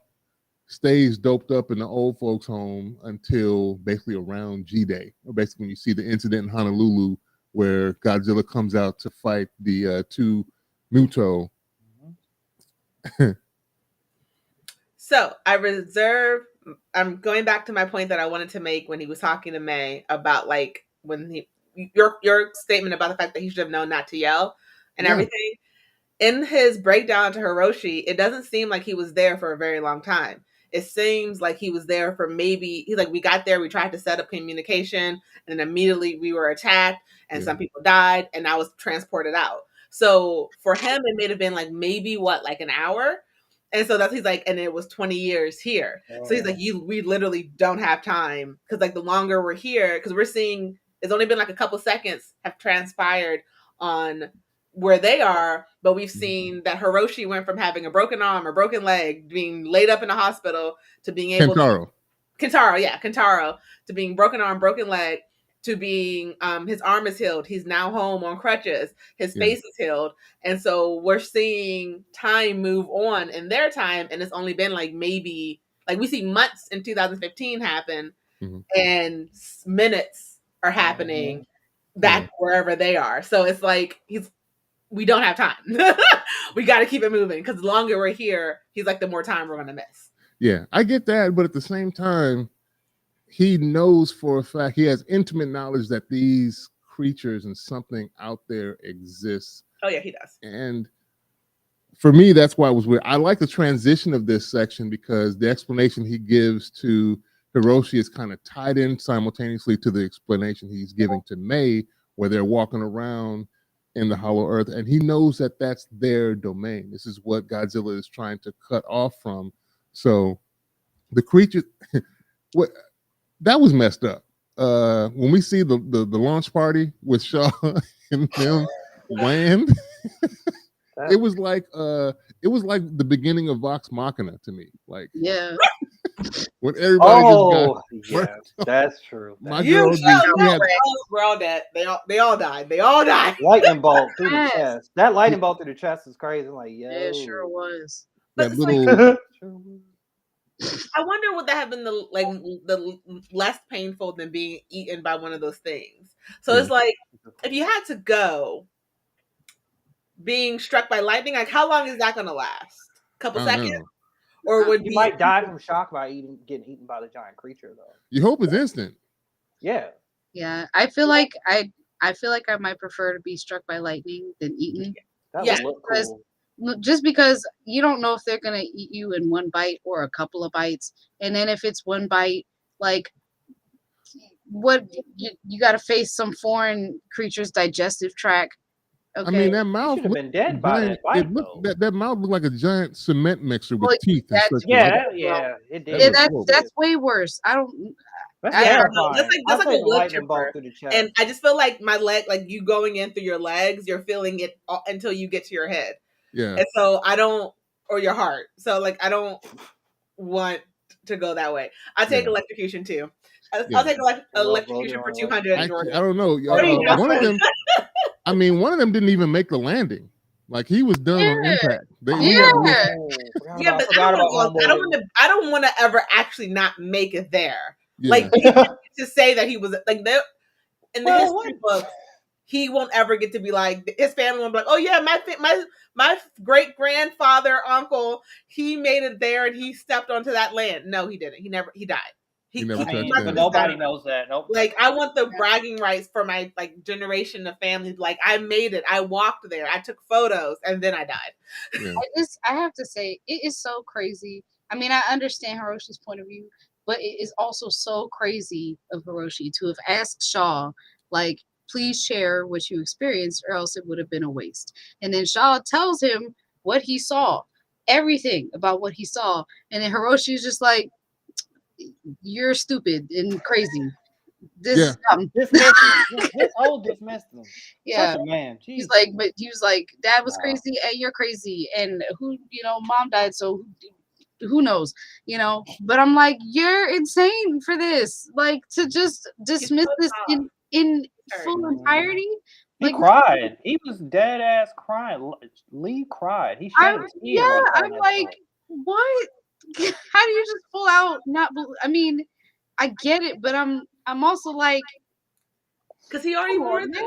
stays doped up in the old folks' home until basically around G-Day, or basically when you see the incident in Honolulu where Godzilla comes out to fight the two Muto. So I'm going back to my point that I wanted to make when he was talking to May about like when your statement about the fact that he should have known not to yell and everything. In his breakdown to Hiroshi, it doesn't seem like he was there for a very long time. It seems like he was there for he's like, we got there, we tried to set up communication, and then immediately we were attacked, and some people died, and I was transported out. So for him, it may have been like maybe like an hour. And so he's like, and it was 20 years here. So he's like, we literally don't have time. Because like the longer we're here, because we're seeing it's only been like a couple seconds have transpired on where they are, but we've seen that Hiroshi went from having a broken arm or broken leg, being laid up in a hospital, to being able Kentaro, to being broken arm, broken leg, to being his arm is healed. He's now home on crutches. His face is healed. And so we're seeing time move on in their time, and it's only been like maybe like we see months in 2015 happen, and minutes are happening back wherever they are. So it's like we don't have time. We got to keep it moving because the longer we're here, he's like, the more time we're gonna miss. Yeah, I get that, but at the same time, he knows for a fact, he has intimate knowledge that these creatures and something out there exists. Oh yeah, he does. And for me, that's why it was weird. I like the transition of this section because the explanation he gives to Hiroshi is kind of tied in simultaneously to the explanation he's giving to May, where they're walking around in the Hollow Earth, and he knows that that's their domain. This is what Godzilla is trying to cut off from. So the creature, what that was messed up. When we see the launch party with Shaw and them land, it was like the beginning of Vox Machina to me. Like, Yeah. when everybody just got that's true. My girl, we're all dead. They all died. They all died. Lightning bolt through the chest. That lightning bolt through the chest is crazy. Like, yo, yeah, it sure was. But that little. I wonder would that have been the less painful than being eaten by one of those things. So it's like, if you had to go, being struck by lightning, like how long is that going to last? A couple seconds, or would you might die from shock by getting eaten by the giant creature though. You hope it's instant. Yeah. Yeah, I feel like I might prefer to be struck by lightning than eaten. That would look cool. Just because you don't know if they're gonna eat you in one bite or a couple of bites, and then if it's one bite, like what you got to face some foreign creature's digestive tract. Okay. I mean, that mouth should have been dead by that bite. That mouth looked like a giant cement mixer with teeth. It did. Yeah, that's way worse. I don't. That's like a wood chipper. And I just feel like my leg, like you going in through your legs, you're feeling it until you get to your head. Yeah. And so or your heart. So like, I don't want to go that way. I take electrocution too. I'll take electrocution for 200. I don't know. One of them. I mean, one of them didn't even make the landing. Like, he was done on impact. But I don't want to ever actually not make it there. Yeah. Like, to say that he was like in the history books, he won't ever get to be like, his family won't be like, oh yeah, my great grandfather, uncle, he made it there and he stepped onto that land. No, he didn't. He died. But nobody knows that. Nope. Like, I want the bragging rights for my generation of family. Like, I made it. I walked there. I took photos, and then I died. Yeah. I have to say, it is so crazy. I mean, I understand Hiroshi's point of view, but it is also so crazy of Hiroshi to have asked Shaw, like, please share what you experienced, or else it would have been a waste. And then Shaw tells him what he saw, everything about what he saw, and then Hiroshi is just like, you're stupid and crazy. This whole dismissed him. Yeah, such a man. He's like, but he was like, Dad was crazy, and you're crazy, and Mom died, so who knows, But I'm like, you're insane for this, like, to just dismiss this in full entirety. He cried. He was dead ass crying. Lee cried. He shed his tears. Yeah, I'm like, what? How do you just pull out? I mean, I get it, but I'm also like, because he already warned them.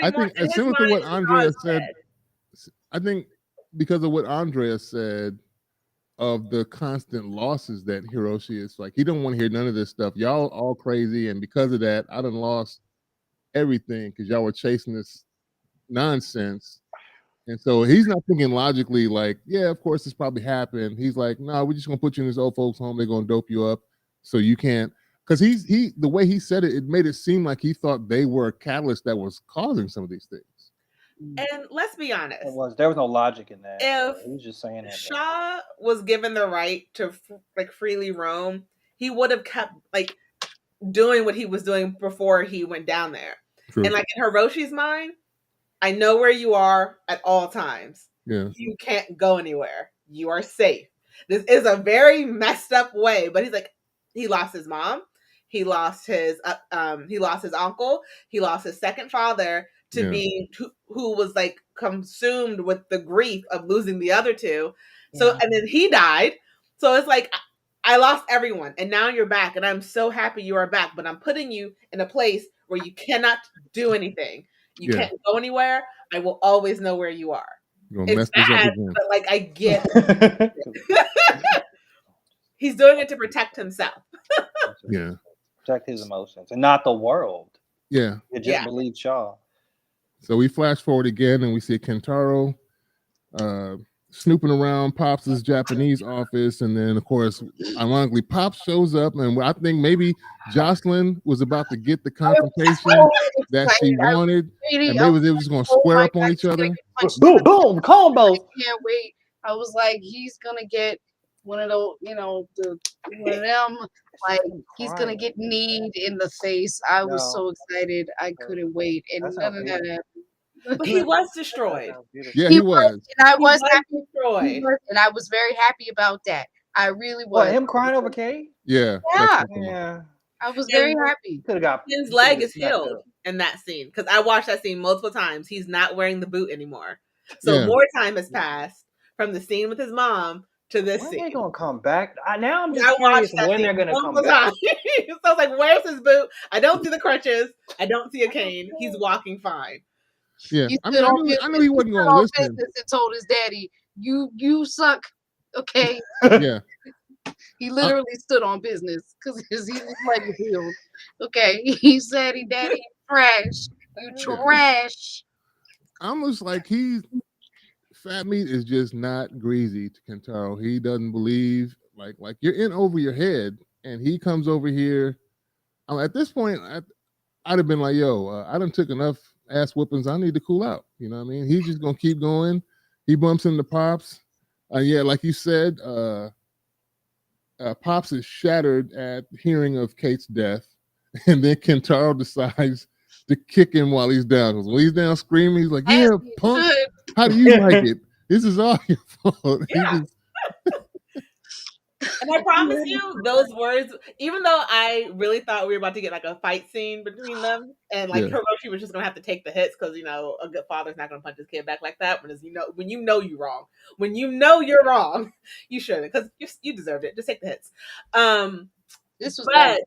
I think, similar to what Andrea said, I think because of what Andrea said of the constant losses that Hiroshi is like, he don't want to hear none of this stuff. Y'all all crazy, and because of that, I done lost everything because y'all were chasing this nonsense. And so he's not thinking logically like, yeah, of course this probably happened. He's like, no, we're just gonna put you in this old folks home. They're gonna dope you up so you can't. Because the way he said it, it made it seem like he thought they were a catalyst that was causing some of these things. And let's be honest, there was no logic in that. If he was just saying that Shaw was given the right to freely roam, he would have kept doing what he was doing before he went down there. True. And in Hiroshi's mind, I know where you are at all times. Yeah. You can't go anywhere. You are safe. This is a very messed up way, but he's like, he lost his mom, he lost his uncle, he lost his second father to being who was consumed with the grief of losing the other two. So and then he died. So it's like, I lost everyone, and now you're back, and I'm so happy you are back. But I'm putting you in a place where you cannot do anything. You can't go anywhere. I will always know where you are. You're gonna It's mess this up bad, again. but like I get he's doing it to protect himself. Yeah. Protect his emotions and not the world. Yeah. It just Yeah. believes Shaw. So we flash forward again and we see Kentaro snooping around Pops' Japanese office. And then, of course, ironically, Pops shows up. And I think maybe Jocelyn was about to get the confrontation that she wanted. And maybe they were just going to square up on each other. Boom, boom, combos. Can't wait. I was like, he's gonna get one of those, one of them. Like he's gonna get kneed in the face. I was so excited. I couldn't wait, and none of that happened. But he was destroyed. Yeah, he was. And I He was was happy. destroyed. And I was very happy about that. I really was. What, him crying over Kate? Yeah. Yeah. Yeah. I was very happy. Could have got His leg is healed in that scene because I watched that scene multiple times. He's not wearing the boot anymore. So Yeah. more time has passed from the scene with his mom to this When scene. they gonna come back? Now I'm I just watched curious that when scene they're gonna come multiple back. times. So I was like, where's his boot? I don't see the crutches. I don't see a cane. He's walking fine. Yeah. He I stood mean, on I knew he wasn't stood going to on listen. business and told his daddy, "You suck." Okay. Yeah. He literally stood on business because his leg was healed. Okay. He said, "Daddy, you trash. You trash." I'm just like, Fat Meat is just not greasy to Kentaro. He doesn't believe, like you're in over your head, and he comes over here. At this point, I'd have been like, yo, I done took enough ass whoopings. I need to cool out. You know what I mean? He's just gonna keep going. He bumps into Pops. Yeah, like you said, Pops is shattered at hearing of Kate's death, and then Kentaro decides to kick him while he's down. Because when he's down screaming, he's like, "Yeah, punk, how do you like it? This is all your fault." Yeah. And I promise you, those words, even though I really thought we were about to get like a fight scene between them, and like Hiroshi was just gonna have to take the hits because a good father's not gonna punch his kid back like that. When you know you're wrong, when you know you're wrong, you shouldn't because you deserved it. Just take the hits. This was better.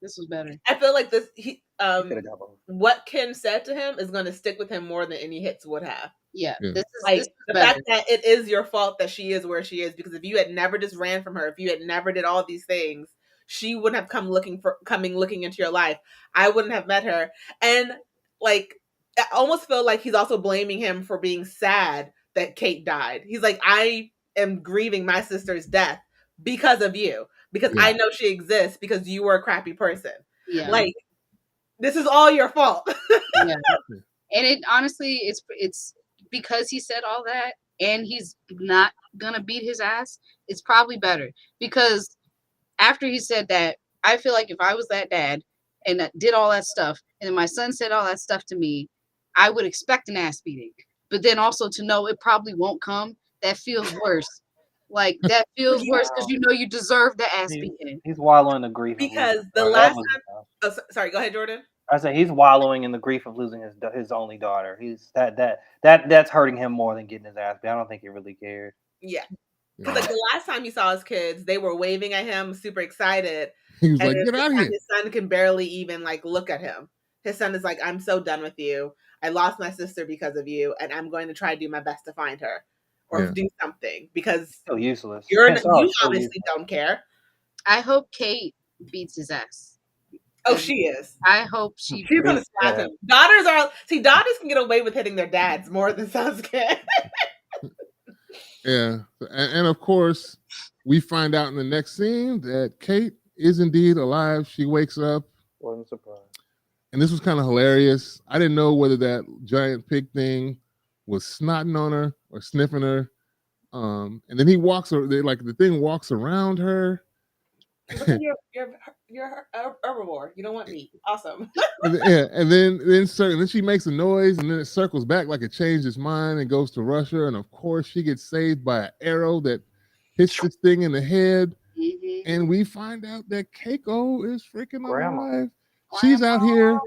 This was better. I feel like what Ken said to him is going to stick with him more than any hits would have. Yeah. This is like the fact that it is your fault that she is where she is, because if you had never just ran from her, if you had never did all these things, she wouldn't have coming looking into your life. I wouldn't have met her. And like, I almost feel like he's also blaming him for being sad that Kate died. He's like, I am grieving my sister's death because of you, because I know she exists because you were a crappy person. Yeah. Like, this is all your fault. Yeah. And it honestly, it's because he said all that and he's not gonna beat his ass, it's probably better. Because after he said that, I feel like if I was that dad and did all that stuff, and then my son said all that stuff to me, I would expect an ass beating. But then also to know it probably won't come, that feels worse. Like, that feels worse because you deserve the ass beating. He's wallowing in the grief. Because the last time... sorry, go ahead, Jordan. I say he's wallowing in the grief of losing his only daughter. He's that's hurting him more than getting his ass beat. I don't think he really cared. Yeah. Because like the last time he saw his kids, they were waving at him, super excited. He was like, "Get out of here!" His son can barely even like look at him. His son is like, "I'm so done with you. I lost my sister because of you, and I'm going to try to do my best to find her or do something because so useless. You obviously don't care." I hope Kate beats his ass. Oh, she is. I hope she's gonna stab him. Daughters can get away with hitting their dads more than sons can. Yeah, and of course, we find out in the next scene that Kate is indeed alive. She wakes up. Wasn't surprised. And this was kind of hilarious. I didn't know whether that giant pig thing was snotting on her or sniffing her. And then he walks, the thing walks around her. You're herbivore. You don't want meat. Awesome. and then she makes a noise, and then it circles back like it changed its mind and goes to Russia. And of course, she gets saved by an arrow that hits this thing in the head. Mm-hmm. And we find out that Keiko is freaking alive. She's out here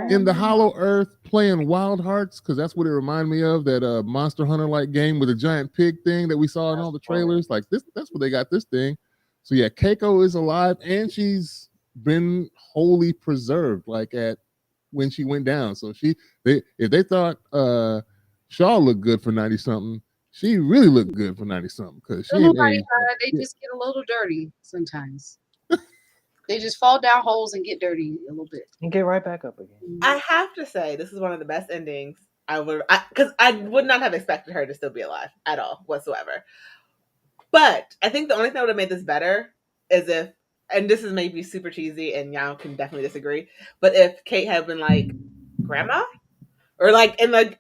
in the hollow earth playing Wild Hearts, because that's what it reminded me of, that Monster Hunter like game with a giant pig thing that we saw in all the trailers. Like this, that's where they got this thing. So yeah, Keiko is alive and she's been wholly preserved, like at when she went down. So if they thought Shaw looked good for 90 something. She really looked good for 90 something because she Don't ain't nobody, aged. they just get a little dirty sometimes. They just fall down holes and get dirty a little bit. And get right back up again. I have to say, this is one of the best endings because I would not have expected her to still be alive at all whatsoever. But I think the only thing that would have made this better is if, and this is maybe super cheesy, and y'all can definitely disagree, but if Kate had been like, "Grandma," or like, and like,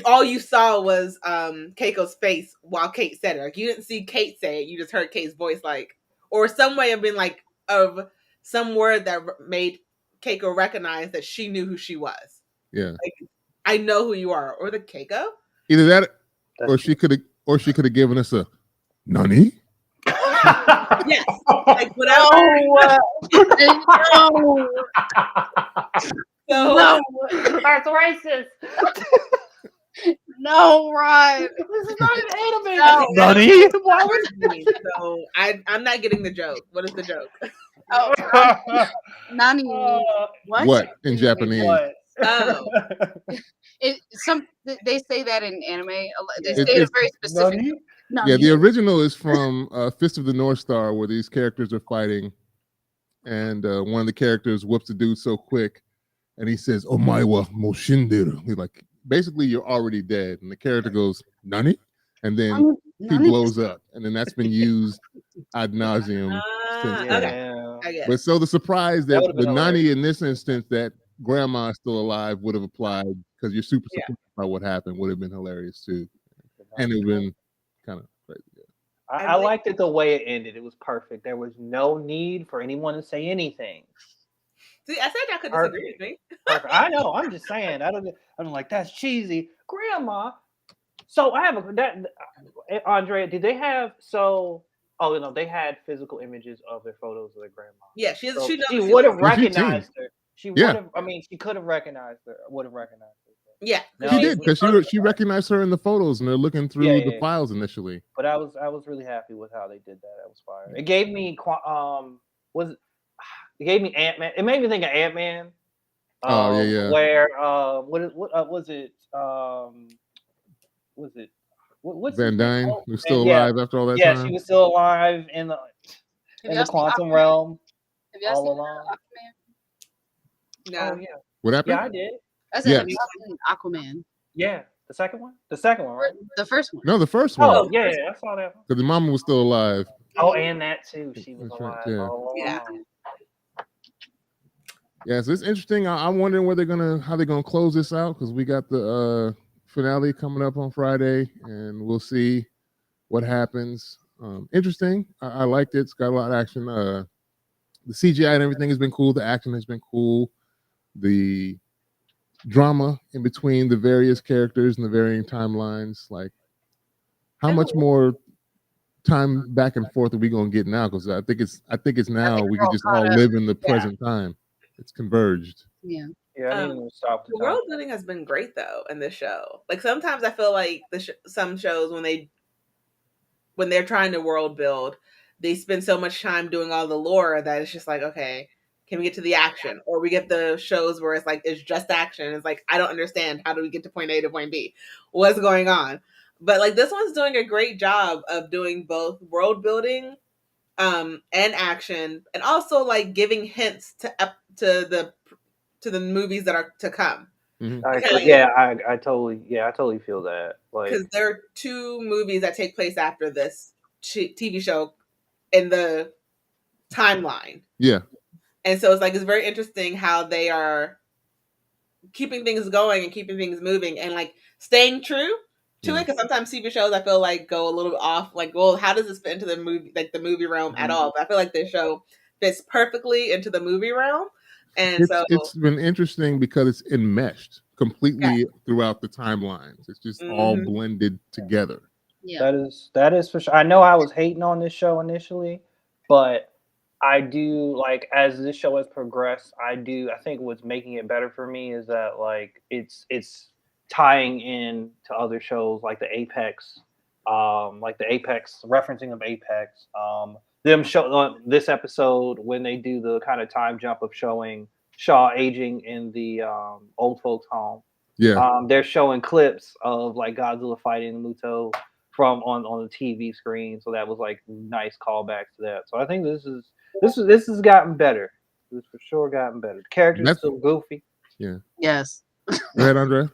all you saw was Keiko's face while Kate said it. Like you didn't see Kate say it, you just heard Kate's voice, like, or some way of being like of some word that made Keiko recognize that she knew who she was. Yeah. Like, I know who you are, or the Keiko. Either that, That's or she could have given us a Nani. Yes, like whatever. No, So no, That's racist. no, Ron. This is not an anime. No. Nani? Why would so I'm not getting the joke. What is the joke? Oh, Nani. What in Japanese? What? Oh, They say that in anime. They Yeah. say it It's- very specific. Nani? Nani. Yeah, the original is from Fist of the North Star, where these characters are fighting, and one of the characters whoops the dude so quick, and he says, "Omae wa moshinderu." He's like, basically, you're already dead, and the character goes, "Nani?" And then he Nani. blows up, and then that's been used ad nauseum since okay. then. I guess. But so the surprise That that would've the been Nani hilarious. in this instance that grandma is still alive would have applied because you're super Yeah. surprised by what happened would have been hilarious too, and it would have been kind of crazy. I liked it the way it ended. It was perfect. There was no need for anyone to say anything. See, I said y'all could disagree with me. Perfect. I know. I'm just saying. I'm like, that's cheesy, Grandma. So I have Andrea. Did they have so? Oh no, they had physical images of their photos of their grandma. Yeah, So she knows she who would have Yeah, she's recognized her. She Yeah. would have. I mean, she could have recognized her. Would have recognized her. Yeah, No, She it did was because she recognized her in the photos, and they're looking through Yeah, the yeah. files initially. But I was really happy with how they did that. That was fire. It gave me was it gave me Ant-Man. It made me think of Ant-Man. Oh, yeah. Where what was it? Was it what's Van his name? Dyne, Oh, who's still and yeah, alive after all that yeah, time. she was still alive in Have the y'all seen quantum Aquaman? realm Have y'all all seen along. Aquaman? no. Oh yeah, What happened? yeah, I did. I said, have Yes. y'all seen Aquaman? Yeah, the second one, right? The first one. No, the first Oh one, yeah, I saw that one. because the mama was still alive. Oh, and that too. She was That's right, alive yeah. all Yeah. along. Yeah, so it's interesting. I'm wondering how they're gonna close this out because we got the finale coming up on Friday, and we'll see what happens. Interesting. I liked it. It's got a lot of action. The CGI and everything has been cool. The action has been cool. The drama in between the various characters and the varying timelines, like how much more time back and forth are we gonna get now? Because I think it's now we can just all live in the present time. It's converged. Yeah. Yeah, I need to stop The world building has been great though in this show. Like sometimes I feel like some shows when they're trying to world build, they spend so much time doing all the lore that it's just like, okay, can we get to the action? Or we get the shows where it's like it's just action. It's like I don't understand, how do we get to point A to point B? What's going on? But like this one's doing a great job of doing both world building and action, and also like giving hints to the movies that are to come. I totally feel that. Like, Because there are 2 movies that take place after this TV show in the timeline. Yeah. And so it's very interesting how they are keeping things going and keeping things moving and like staying true to it. Because sometimes TV shows I feel like go a little bit off. Like, well, how does this fit into the movie realm at all? But I feel like this show fits perfectly into the movie realm. And it's been interesting because it's enmeshed completely throughout the timelines. It's just all blended together. Yeah. That is for sure. I know I was hating on this show initially, but I do like as this show has progressed, I think what's making it better for me is that like it's tying in to other shows like the Apex, referencing of Apex, them show this episode when they do the kind of time jump of showing Shaw aging in the old folks home. Yeah. They're showing clips of like Godzilla fighting Muto from on the TV screen, so that was like nice callbacks to that. So I think this has gotten better. This for sure gotten better. The characters are That's still goofy. yeah. Yes. Go ahead, Andrea.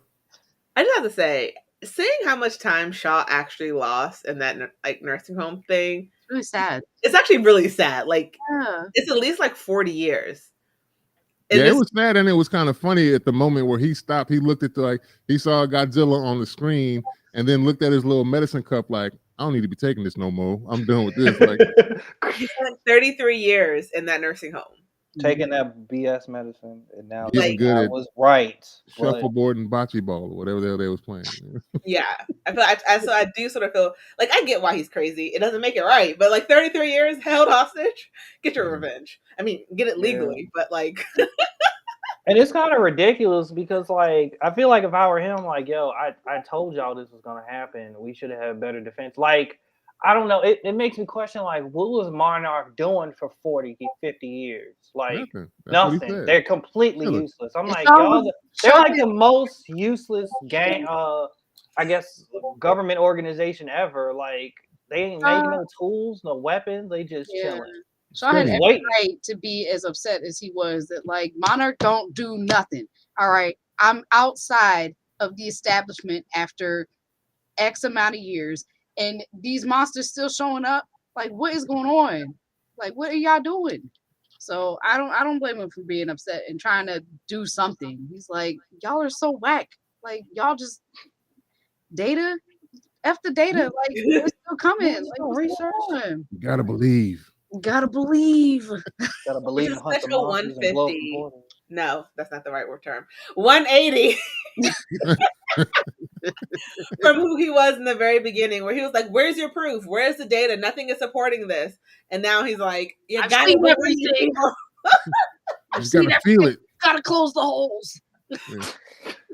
I just have to say, seeing how much time Shaw actually lost in that like nursing home thing, It's really sad. it's actually really sad. Like Yeah. it's at least like 40 years. Yeah, And it this, was sad, and it was kind of funny at the moment where he stopped. He looked at he saw Godzilla on the screen, and then looked at his little medicine cup like, I don't need to be taking this no more. I'm done with this. Like, he spent 33 years in that nursing home. Taking that BS medicine, and now getting Like, good I at was right. But shuffleboard and bocce ball or whatever the hell they was playing. yeah, I feel so I do sort of feel like I get why he's crazy. It doesn't make it right, but like 33 years held hostage, get your Yeah. revenge. I mean, get it Yeah. legally, but like, and it's kind of ridiculous because like I feel like if I were him, like yo, I told y'all this was gonna happen. We should have had better defense. Like I don't know. It makes me question like what was Monarch doing for 40, 50 years? Like Nothing. That's what he nothing. said. They're completely Chilling. useless. I'm It's like always y'all. They're like showing- the most useless gang. I guess government organization ever. Like they ain't making no tools, no weapons. They just Yeah. chilling. Shaw had Steady. every Waiting. right to be as upset as he was that like Monarch don't do nothing. All right. I'm outside of the establishment after X amount of years and these monsters still showing up. Like what is going on? Like what are y'all doing? So I don't blame him for being upset and trying to do something. He's like, y'all are so whack. Like y'all just data F the data. Like they're still coming. Doing Like some what's research. going on? You gotta believe. Gotta believe. Gotta which believe is in hunt the special monsters and blow up the 150. border. No, that's not the right word term. 180 from who he was in the very beginning, where he was like, "Where's your proof? Where's the data? Nothing is supporting this." And now he's like, "You I've gotta seen believe everything. people." I've You seen gotta everything. feel it. Gotta close the holes. Yeah.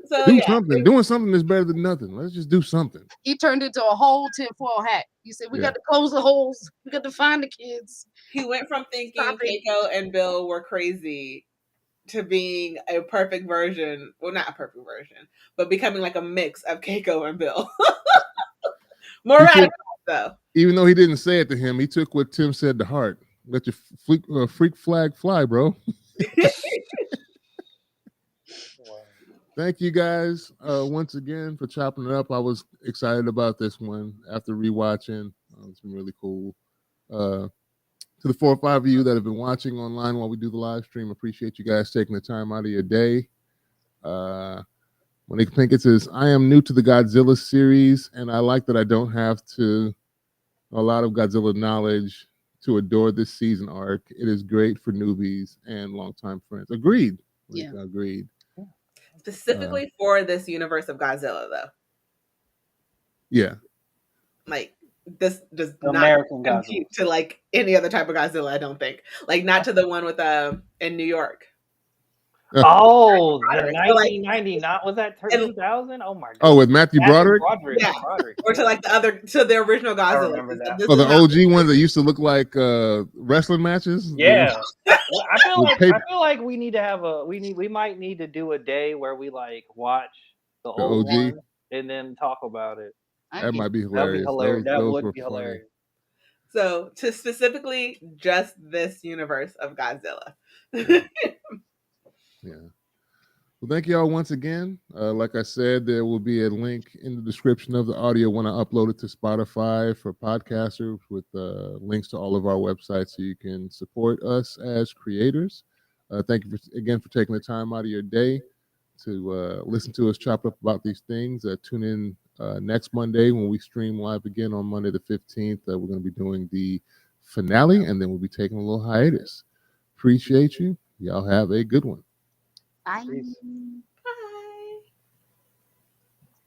So Do yeah, something. Doing something is better than nothing. Let's just do something. He turned into a whole tinfoil hat. He said, "We Yeah. got to close the holes. We got to find the kids." he went from thinking Stop it. Keiko and Bill were crazy to being a perfect version. Well, not a perfect version, but becoming like a mix of Keiko and Bill. More He radical took, though. even though he didn't say it to him, he took what Tim said to heart. Let your freak flag fly, bro. Thank you guys once again for chopping it up. I was excited about this one after rewatching. It's been really cool. To the 4 or 5 of you that have been watching online while we do the live stream, appreciate you guys taking the time out of your day. Monique Pinkett says, I am new to the Godzilla series, and I like that I don't have a lot of Godzilla knowledge to adore this season arc. It is great for newbies and longtime friends. Agreed. Yeah. Agreed. Specifically for this universe of Godzilla, though. Yeah. Like this does The not American compete Godzilla. to like any other type of Godzilla. I don't think. Like not to the one with in New York. Oh, the Broderick. So, like, 1999 was that and- 2000? Oh my god! Oh, with Matthew Broderick? Yeah. Broderick. Or to like the original Godzilla. remember that. This Oh, the is how- OG ones that used to look like wrestling matches? Yeah, I feel With like paper. I feel like we need to have we might need to do a day where we like watch the The old OG? one and then talk about it. That might be That'd be hilarious. hilarious. That Those would were be funny. hilarious. So to specifically just this universe of Godzilla. Yeah. Well, thank you all once again. Like I said, there will be a link in the description of the audio when I upload it to Spotify for podcasters with links to all of our websites so you can support us as creators. Thank you again for taking the time out of your day to listen to us chop up about these things. Tune in next Monday when we stream live again on Monday the 15th. We're going to be doing the finale, and then we'll be taking a little hiatus. Appreciate you. Y'all have a good one. Bye. Peace.